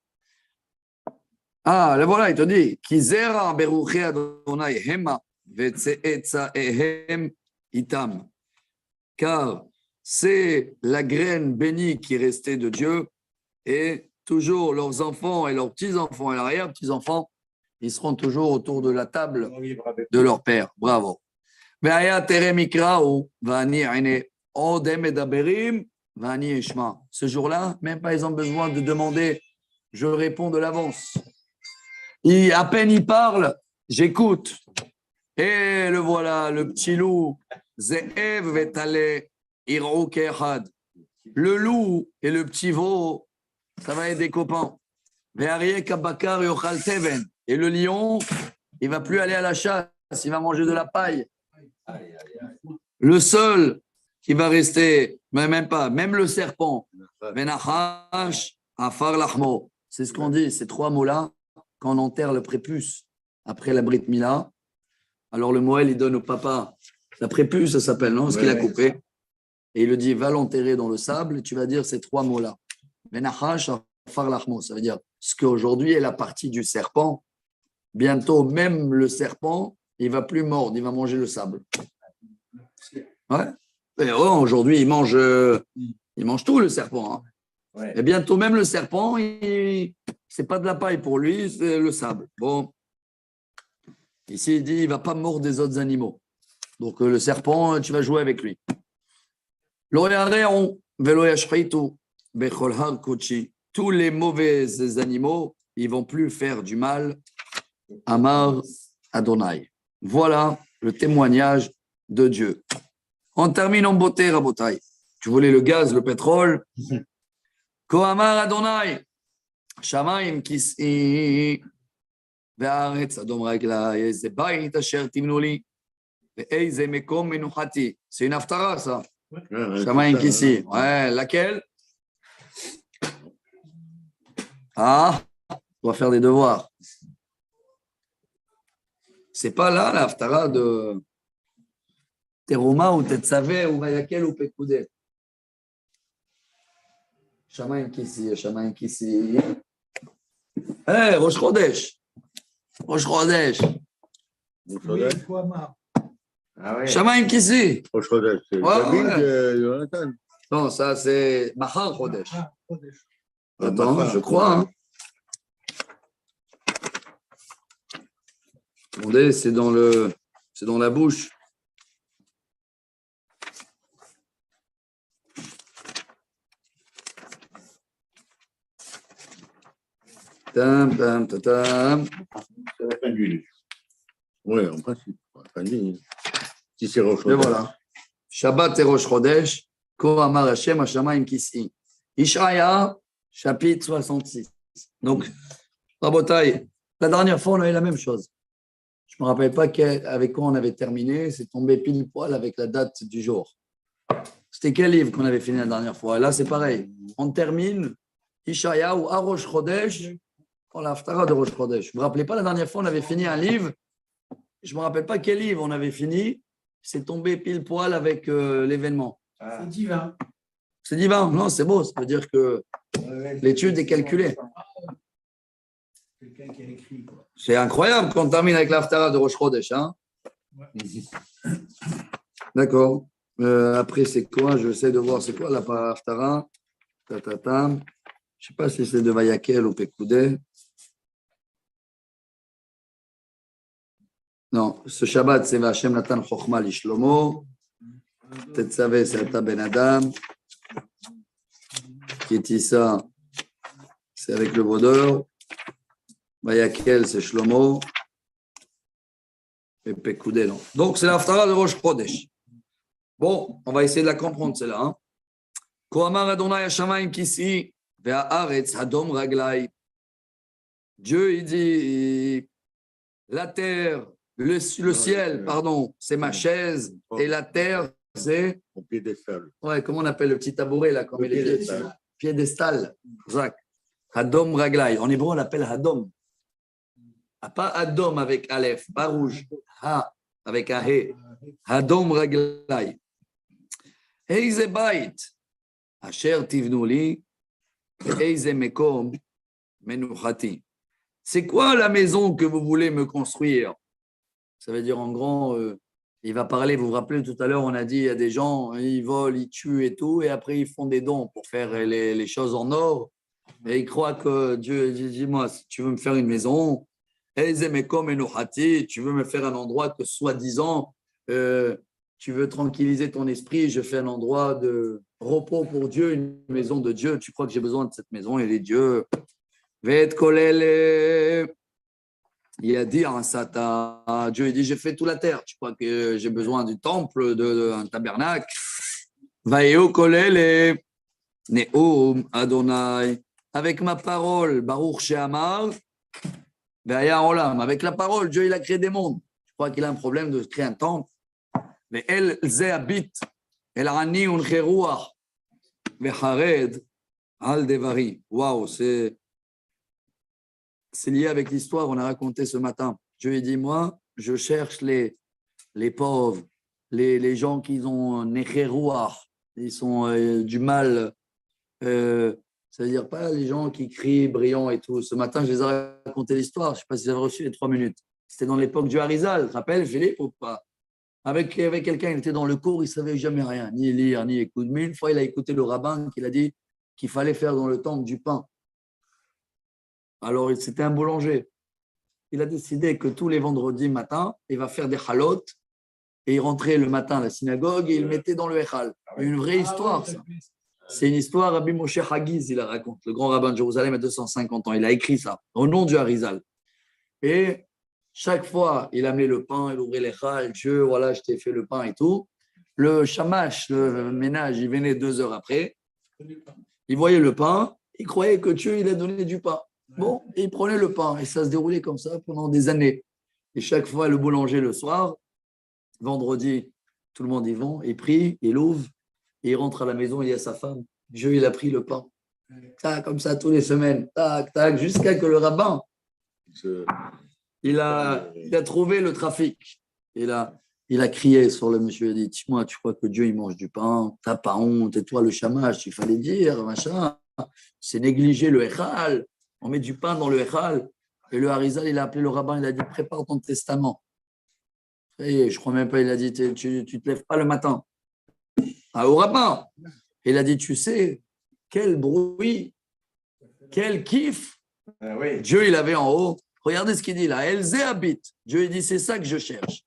Ah, là voilà, il te dit, Kizera beruche Adonai hema vetzeetza ehem itam. Car c'est la graine bénie qui est restée de Dieu et toujours leurs enfants et leurs petits-enfants et l'arrière-petits-enfants, ils seront toujours autour de la table de leur père. Bravo. Ce jour-là, même pas ils ont besoin de demander, je réponds de l'avance. À peine il parle, j'écoute. Et le voilà, le petit loup, Ze'ev vetale irou ke'echad. Le loup et le petit veau, ça va être des copains. Et le lion, il va plus aller à la chasse, il va manger de la paille. Le seul qui va rester, mais même pas, même le serpent, c'est ce qu'on dit, ces trois mots-là, quand on enterre le prépuce après la Brit Mila. Alors le Moël, il donne au papa, la prépuce, ça s'appelle, non? Ce qu'il a coupé. Et il lui dit, va l'enterrer dans le sable, et tu vas dire ces trois mots-là. Ça veut dire ce qu'aujourd'hui est la partie du serpent. Bientôt, même le serpent, il ne va plus mordre, il va manger le sable. Ouais. Et aujourd'hui, il mange tout, le serpent. Hein. Ouais. Et bientôt, même le serpent, c'est pas de la paille pour lui, c'est le sable. Bon. Ici, il dit, il ne va pas mordre des autres animaux. Donc, le serpent, tu vas jouer avec lui. Tous les mauvais animaux, ils ne vont plus faire du mal. Amar Adonai. Voilà le témoignage de Dieu. On termine en beauté, Rabotai. Tu voulais le gaz, le pétrole. Kohamar Adonai. Shamaim kis'i. Ve'aretz Adom ragla. Ze bayit asher timnu li. C'est une haftara, ça. Ouais, Shamaim c'est ça, Kissi. Ouais, laquelle? Ah, on va faire des devoirs. C'est pas là la haftara de Teruma ou Tetzavé ou Vayakel ou Pekoudé. Shamaim Kissi, Shamaim Kissi. Eh, Rosh Chodesh. Rosh Chodesh. Rosh Oui, Chodesh. il faut amar. Ah ouais. Shamaim Kissi. Rosh Chodesh, c'est Ouais, David, ouais. Jonathan. Non, ça c'est Mahar Chodesh. Ah, Chodesh. Attends, Mahar. je crois. Hein. Attendez, c'est dans la bouche. Tam, tam, tam, tam. C'est la fin du livre. Oui, en principe. Fin du livre. Si c'est Rosh Et Chodesh. voilà. Shabbat et Rosh Chodesh. Ko Amar Hashem Hashamayim Kissi. Ishaya, chapitre 66. Donc, Rabotai, la dernière fois, on a eu la même chose. Je ne me rappelle pas avec quoi on avait terminé. C'est tombé pile poil avec la date du jour. C'était quel livre qu'on avait fini la dernière fois? Et là, c'est pareil. On termine Ishaya ou à Rosh Chodesh, pour la Haftara de Rosh Chodesh. Vous ne vous rappelez pas, la dernière fois, on avait fini un livre. Je ne me rappelle pas quel livre on avait fini. C'est tombé pile poil avec l'événement. C'est divin. C'est divin. Non, c'est beau. Ça veut dire que l'étude est calculée. Quelqu'un qui a écrit, quoi. C'est incroyable qu'on termine avec l'Haftara de Rosh Chodesh. Hein. D'accord. Après, c'est quoi? Je sais de voir c'est quoi la Haftara. Je ne sais pas si c'est de Vayakel ou Pekoudé. Non, ce Shabbat, c'est Vachem Natan Chochma Lishlomo. Tetzavé, c'est Ata Ben Adam. Kitissa, c'est avec le vaudeur. Vayakel, c'est Shlomo. Et Pekoudé, non. Donc, c'est l'Haftara de Rosh Chodesh. Bon, on va essayer de la comprendre, celle-là. Hein. Kohamar Adonai Hashamayim Kissi, Ve'haaretz Hadom Raglai. Dieu, il dit, la terre, le ciel, pardon, c'est ma chaise, et la terre, c'est. Au piédestal. Ouais, comment on appelle le petit tabouret, là, comme Le il est piédestal. piédestal. Zach. Hadom Raglai. En hébreu, on l'appelle Hadom. Ah, pas Hadom avec Aleph, pas rouge. Ha, avec un He. Hadom Raglai. Eize bait. Asher tivnu li. Eize mekom menuchati. C'est quoi la maison que vous voulez me construire? Ça veut dire en grand, il va parler, vous vous rappelez tout à l'heure, on a dit, il y a des gens, ils volent, ils tuent et tout, et après ils font des dons pour faire les choses en or. Et ils croient que Dieu dit, dis-moi, si tu veux me faire une maison, tu veux me faire un endroit que soi-disant, tu veux tranquilliser ton esprit, je fais un endroit de repos pour Dieu, une maison de Dieu, tu crois que j'ai besoin de cette maison, et les dieux. Il a dit à Satan, Dieu il dit, j'ai fait toute la terre. Tu crois que j'ai besoin du temple, d'un tabernacle? Vaïo kolele, neum Adonai. Avec ma parole, Baruch She'amar, Ve'aya olam. Avec la parole, Dieu il a créé des mondes. Je crois qu'il a un problème de créer un temple. Mais el ze habit, el ani unche ruach, ve'chared al devari. Waouh, c'est lié avec l'histoire, on a raconté ce matin. Dieu dit, moi, je cherche les pauvres, les gens qui ont necherouach, ils sont du mal, c'est-à-dire pas les gens qui crient, brillants et tout. Ce matin, je les ai raconté l'histoire, je ne sais pas si vous avez reçu les 3 minutes. C'était dans l'époque du Harizal, tu te rappelles, Philippe ou pas? Avec quelqu'un, il était dans le cours, il ne savait jamais rien, ni lire, ni écouter. Mais une fois, il a écouté le rabbin qui a dit qu'il fallait faire dans le temple du pain. Alors, c'était un boulanger. Il a décidé que tous les vendredis matin, il va faire des halot et il rentrait le matin à la synagogue et il le mettait dans le Echal. Une vraie histoire, ça. C'est une histoire, Rabbi Moshe Hagiz, il la raconte, le grand rabbin de Jérusalem à 250 ans. Il a écrit ça au nom du Harizal. Et chaque fois, il amenait le pain, il ouvrait l'Echal, Dieu, voilà, je t'ai fait le pain et tout. Le shamash, le ménage, il venait 2 heures après. Il voyait le pain, il croyait que Dieu, il a donné du pain. Bon, il prenait le pain et ça se déroulait comme ça pendant des années. Et chaque fois, le boulanger, le soir, vendredi, tout le monde y va, il prie, il ouvre, et il rentre à la maison, il y a sa femme. Dieu, il a pris le pain. Tac, comme ça, tous les semaines, tac, tac, jusqu'à que le rabbin, il a trouvé le trafic. Il a crié sur le monsieur, il a dit, moi, tu crois que Dieu, il mange du pain, t'as pas honte, et toi, le shamash, il fallait dire, machin, c'est négliger le echal, on met du pain dans le echal. Et le Harizal, il a appelé le rabbin, il a dit, prépare ton testament. Et je crois même pas, il a dit, tu te lèves pas le matin. Au rabbin. Il a dit, tu sais, quel bruit, quel kiff. Oui. Dieu, il avait en haut. Regardez ce qu'il dit là. Elzé habite. Dieu, il dit, c'est ça que je cherche.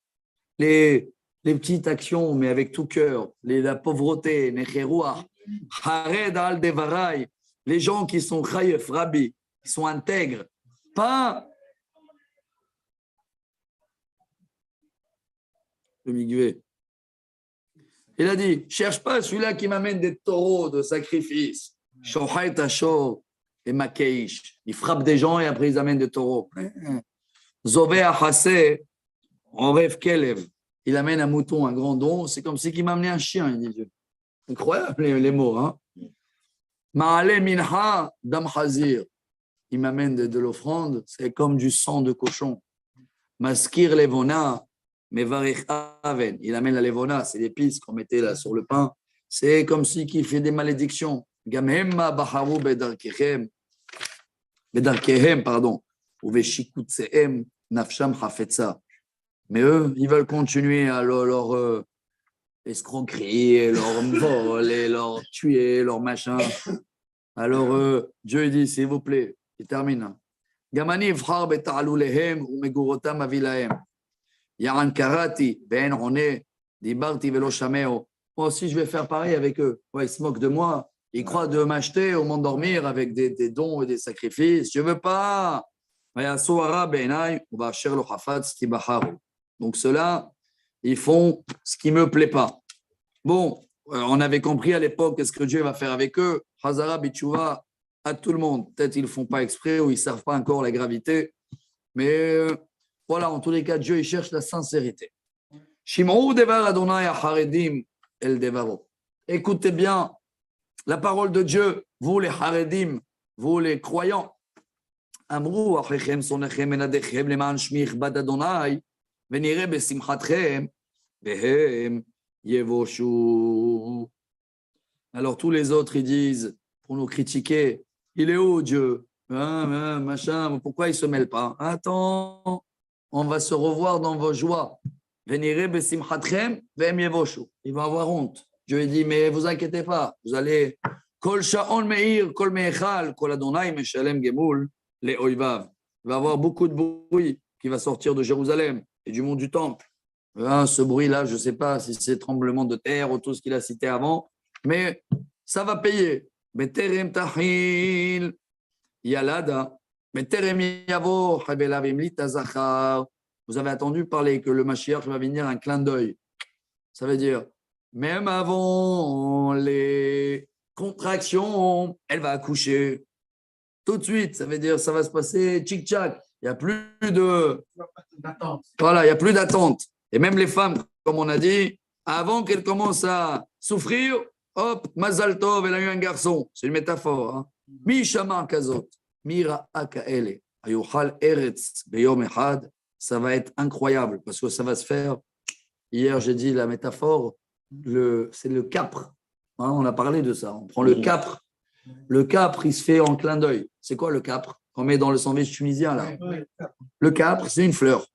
Les petites actions, mais avec tout cœur. La pauvreté, Necherouach, Hared al Devarai. Les gens qui sont chayef, rabbi, qui sont intègres. Pas le migué. Il a dit, cherche pas celui-là qui m'amène des taureaux de sacrifice. Shohait Ashor et Makeish. Il frappe des gens et après ils amènent des taureaux. Zové Achase, en rêve Kelev. Il amène un mouton, un grand don. C'est comme si il m'amenait un chien, il dit Dieu. Incroyable les mots. Hein? Ma'ale Minha Dam Hazir. Il m'amène de l'offrande. C'est comme du sang de cochon. Maskir Levona. Mevarich Aven, il amène la levona, c'est l'épice qu'on mettait là sur le pain. C'est comme si qui fait des malédictions. Gamhemma baharu bedarkehem, pardon, ou veshikutsehem nafsham hafetza. Mais eux, ils veulent continuer à leur escroquerie, leur vol, leur tuer, leur machin. Alors Dieu dit, s'il vous plaît, il termine. Gamani vchar beta'alulehem ou megurotam avilahem. Yaran Karati, Ben Roné, Dibarti Velo Chameo. Moi aussi, je vais faire pareil avec eux. Ouais, ils se moquent de moi. Ils croient de m'acheter au m'endormir avec des dons et des sacrifices. Je ne veux pas. Donc, ceux-là, ils font ce qui ne me plaît pas. Bon, on avait compris à l'époque qu'est-ce que Dieu va faire avec eux. Hazara Bichouva à tout le monde. Peut-être ils ne le font pas exprès ou ils ne savent pas encore la gravité. Mais. Voilà, en tous les cas, Dieu il cherche la sincérité. Shim'ou devar Adonai haredim el devaro. Écoutez bien la parole de Dieu, vous les haredim, vous les croyants. Amrou achechem sonechem enadechem leman shmich bad Adonai venire besimchatchem behem yevoshu. Alors tous les autres ils disent pour nous critiquer, il est où Dieu? Machin, pourquoi il se mêle pas? Attends. On va se revoir dans vos joies. Venirez besimchatchem ve'em yevoshu. Il va avoir honte. Dieu dit, mais vous inquiétez pas, vous allez. Kol sha'on meir, kol me'echal, kol Adonai meshalem gemul le oivav. Il va y avoir beaucoup de bruit qui va sortir de Jérusalem et du mont du Temple. Ce bruit-là, je ne sais pas si c'est tremblement de terre ou tout ce qu'il a cité avant, mais ça va payer. Beterem tahil yalada. Vous avez entendu parler que le Mashiach va venir un clin d'œil. Ça veut dire, même avant les contractions, elle va accoucher. Tout de suite, ça veut dire, ça va se passer tchic-tchac. Il n'y a plus d'attente. Voilà, il n'y a plus d'attente. Et même les femmes, comme on a dit, avant qu'elles commencent à souffrir, hop, Mazal Tov, elle a eu un garçon. C'est une métaphore. Mishama Kazot. Mira Akaele, Ayuchal Eretz, Beyom Echad, ça va être incroyable parce que ça va se faire. Hier, j'ai dit la métaphore, c'est le capre. On a parlé de ça. On prend le capre. Le capre, il se fait en clin d'œil. C'est quoi le capre qu'on met dans le sandwich tunisien là? Le capre, c'est une fleur.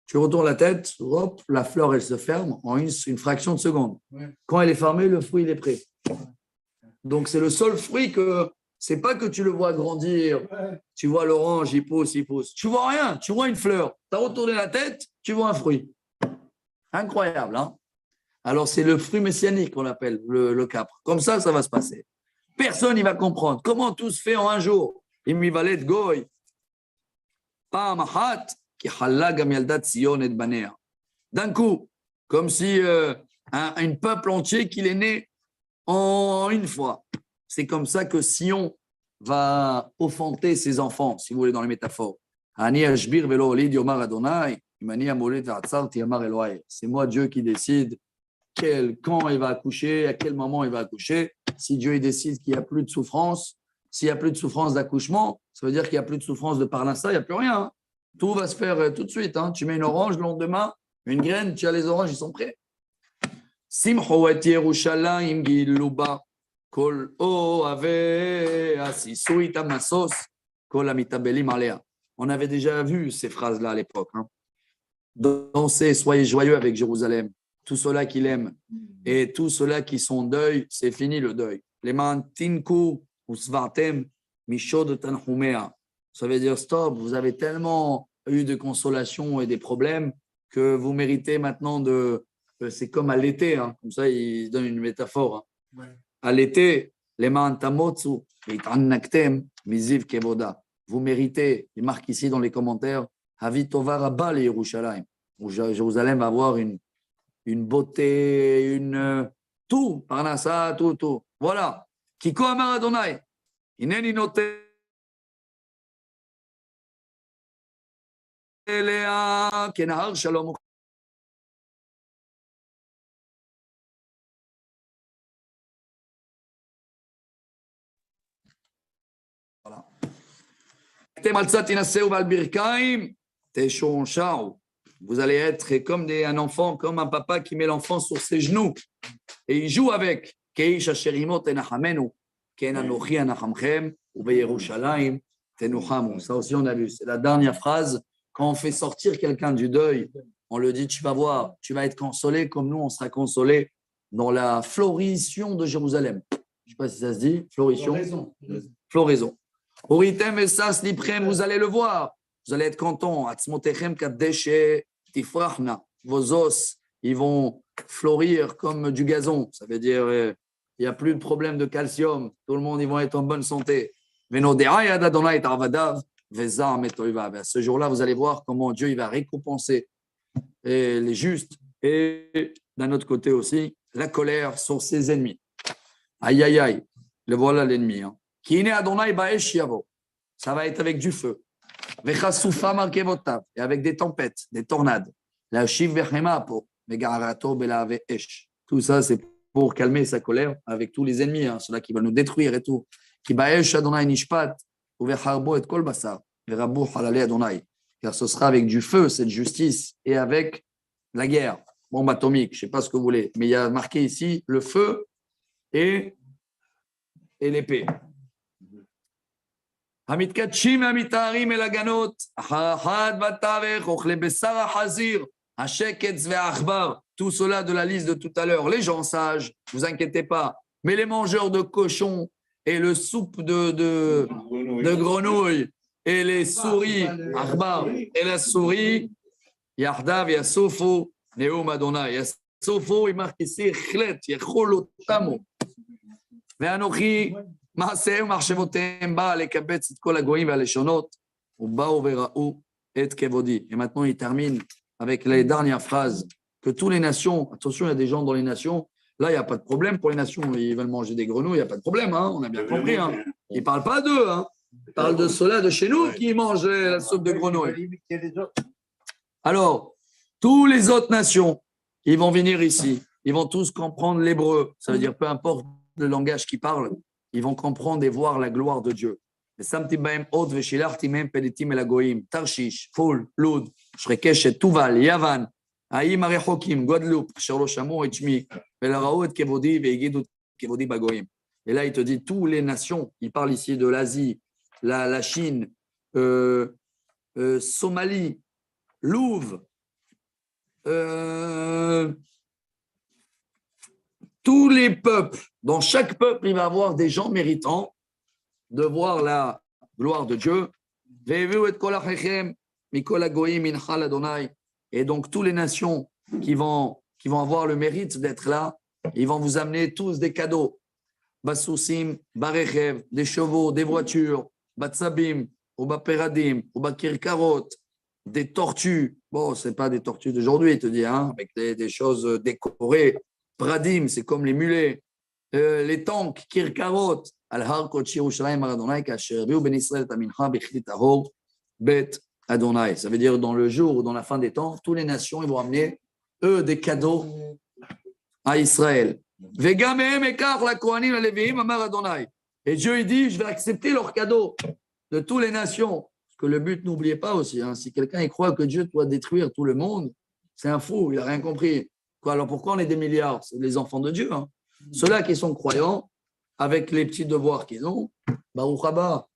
Tu retournes la tête, hop, la fleur, elle se ferme en une fraction de seconde. Quand elle est fermée, le fruit, il est prêt. Donc, c'est le seul fruit que. C'est pas que tu le vois grandir, tu vois l'orange, il pousse. Tu vois rien, tu vois une fleur. Tu as retourné la tête, tu vois un fruit. Incroyable, hein? Alors, c'est le fruit messianique qu'on appelle le capre. Comme ça, ça va se passer. Personne n'y va comprendre. Comment tout se fait en un jour? Imivalet goy. Pa'amahat ki halla gam yaldat Sion et banea. D'un coup, comme si un peuple entier qu'il est né en une fois. C'est comme ça que Sion va offenter ses enfants, si vous voulez, dans les métaphores. Ani ashbir velo olid yomar Adonai, C'est moi Dieu qui décide quand il va accoucher, à quel moment il va accoucher. Si Dieu il décide qu'il n'y a plus de souffrance, s'il n'y a plus de souffrance d'accouchement, ça veut dire qu'il n'y a plus de souffrance de parnassa, il n'y a plus rien. Hein. Tout va se faire tout de suite. Hein. Tu mets une orange, le lendemain, une graine, tu as les oranges, ils sont prêts. Simcho et Yerushalayim giluba kol oave asisui tamasos kol amitabelim alea. On avait déjà vu ces phrases-là à l'époque. Hein. Dansez, soyez joyeux avec Jérusalem. Tous ceux-là qui l'aiment et tous ceux-là qui sont en deuil, c'est fini le deuil. Les man tinku usvartem mishod tanhumea. Ça veut dire stop, vous avez tellement eu de consolation et des problèmes que vous méritez maintenant de. C'est comme à l'été, hein, comme ça il donne une métaphore. Hein. Ouais. À l'été, les man tamotsu itannaktem miziv kevoda. Vous méritez, il marque ici dans les commentaires, Havitova Rabba le Yerushalayim. Jérusalem va avoir une beauté, tout, parnassa, tout. Voilà. Kiko Amar Adonai. Ineni note Elea Kenahar Shalom. Voilà. Vous allez être comme un enfant, comme un papa qui met l'enfant sur ses genoux et il joue avec. Ça aussi, on a vu. C'est la dernière phrase. Quand on fait sortir quelqu'un du deuil, on le dit, tu vas voir, tu vas être consolé comme nous, on sera consolé dans la florition de Jérusalem. Je ne sais pas si ça se dit, florition. Floraison. Vous allez le voir. Vous allez être content. Vos os, ils vont florir comme du gazon. Ça veut dire il n'y a plus de problème de calcium. Tout le monde, ils vont être en bonne santé. À ce jour-là, vous allez voir comment Dieu il va récompenser les justes et d'un autre côté aussi la colère sur ses ennemis. Aïe, aïe, aïe. Le voilà l'ennemi. Hein. Ça va être avec du feu. Et avec des tempêtes, des tornades. Tout ça, c'est pour calmer sa colère avec tous les ennemis, hein, ceux-là qui veulent nous détruire et tout. Car ce sera avec du feu, cette justice, et avec la guerre. Bombe atomique, je ne sais pas ce que vous voulez, mais il y a marqué ici le feu et l'épée. המתקדשים והמתארים אל הגנות, החד בתווך, אוכלי בשר החזיר, השקץ והעכבר, tout cela de la liste de tout à l'heure. Les gens sages, ne vous inquiétez pas, mais les mangeurs de cochons et le soupe de grenouilles et les souris, achbar, et la souris, yahdav yasofu, neum Adonai. Yasofu, il marque ici, chlet, yecholotamo. Ve'anochi, מעשיהם ומחשבותיהם באה לקבץ את כל הגויים והלשונות, ובאו וראו את כבודי. Et maintenant, il termine avec les dernières phrases que toutes les nations, attention, il y a des gens dans les nations, là, il n'y a pas de problème pour les nations, ils veulent manger des grenouilles, il n'y a pas de problème, hein, on a bien compris. Hein. Ils ne parlent pas d'eux, hein. Ils parlent de ceux-là de chez nous qui mangent la soupe de grenouille. Alors, tous les autres nations, ils vont venir ici, ils vont tous comprendre l'hébreu, ça veut dire peu importe le langage qu'ils parlent, ils vont comprendre et voir la gloire de Dieu. Tarshish, Foul, Lud, Shrekeshet, Tuval, Yavan, Haïm Arechokim, Guadeloupe, Sherlo Chamon et Chmi, Belarao et Kevodi, Veigidut Kevodi Bagoim. Et là, il te dit tous les nations, il parle ici de l'Asie, la Chine, Somalie, Louvre, tous les peuples, dans chaque peuple, il va y avoir des gens méritants de voir la gloire de Dieu. Et donc, toutes les nations qui vont avoir le mérite d'être là, ils vont vous amener tous des cadeaux. Basousim, Barechev, des chevaux, des voitures, Batsabim, ou Baperadim, ou Bakirkarot, des tortues. Bon, ce n'est pas des tortues d'aujourd'hui, il te dit, hein, avec des choses décorées. Pradim, c'est comme les mulets, les tanks, Kirkarot, Al-Har Kodesh Yerushalayim Adonai, Kasher Viu Ben Israël Tamincha Bechli Tahor Bet Adonai. Ça veut dire dans le jour ou dans la fin des temps, toutes les nations, ils vont amener, eux, des cadeaux à Israël. Et Dieu, il dit, je vais accepter leurs cadeaux de toutes les nations. Parce que le but, n'oubliez pas aussi, hein, si quelqu'un il croit que Dieu doit détruire tout le monde, c'est un fou, il n'a rien compris. Quoi, alors pourquoi on est des milliards? C'est les enfants de Dieu. Hein. Ceux-là qui sont croyants, avec les petits devoirs qu'ils ont, Baruch Haba,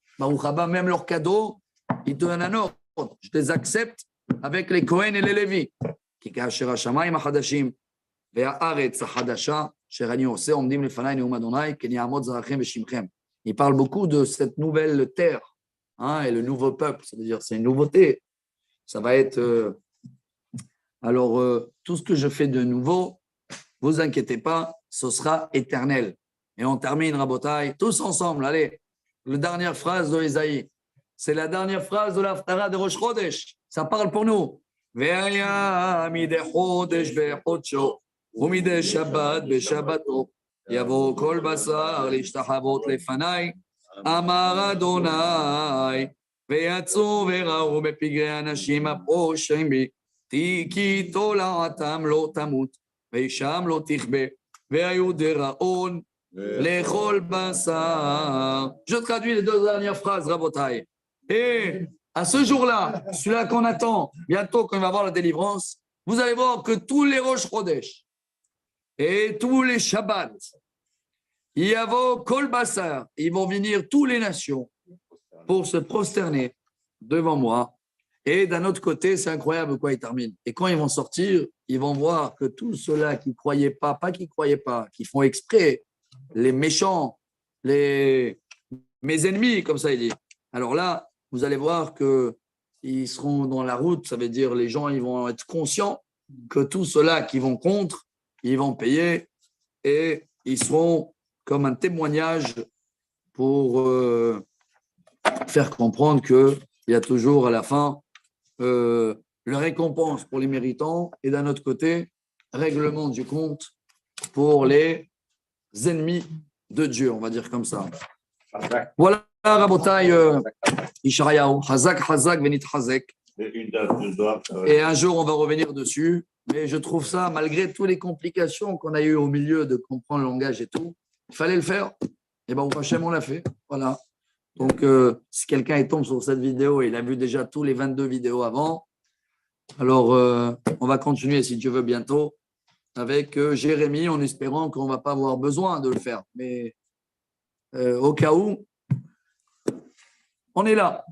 même leurs cadeaux, ils te donnent un ordre. Je les accepte avec les Kohen et les Lévi. Il parle beaucoup de cette nouvelle terre, hein, et le nouveau peuple, c'est-à-dire c'est une nouveauté. Ça va être. Tout ce que je fais de nouveau, vous inquiétez pas, ce sera éternel. Et on termine, Rabotai, tous ensemble. Allez, la dernière phrase de Esaïe. C'est la dernière phrase de l'Haftara de Rosh Chodesh. Ça parle pour nous. Ve'aya midei chodesh be'chodesho, u'midei shabbat be'shabbato, yavo kol basar lishtachavot lefanai, amar Adonai, ve'yatzu ve'ra'u bepigrei anashim haproshim bi, כי תולעתם לא תמות, וישם לא תכבה, והיו דרעון לכל בשר. Je traduis les deux dernières phrases, Rabotai. Et à ce jour-là, celui-là qu'on attend, bientôt quand il va avoir la délivrance, vous allez voir que tous les Rosh Chodesh et tous les Shabbats, il y a Kol Basar, ils vont venir toutes les nations pour se prosterner devant moi. Et d'un autre côté, c'est incroyable quoi ils terminent. Et quand ils vont sortir, ils vont voir que tous ceux-là qui ne croyaient pas, qui font exprès, les méchants, mes ennemis, comme ça il dit. Alors là, vous allez voir qu'ils seront dans la route, ça veut dire les gens ils vont être conscients que tous ceux-là qui vont contre, ils vont payer et ils seront comme un témoignage pour faire comprendre qu'il y a toujours à la fin le récompense pour les méritants et d'un autre côté, règlement du compte pour les ennemis de Dieu, on va dire comme ça. Voilà, Rabotai, Ishayahu, Hazak, Venit Hazek. Et un jour, on va revenir dessus, mais je trouve ça, malgré toutes les complications qu'on a eues au milieu de comprendre le langage et tout, il fallait le faire. Et bien, au Hachem, on l'a fait. Voilà. Donc, si quelqu'un tombe sur cette vidéo et il a vu déjà tous les 22 vidéos avant, alors on va continuer, si Dieu veut, bientôt avec Jérémie, en espérant qu'on ne va pas avoir besoin de le faire. Mais au cas où, on est là.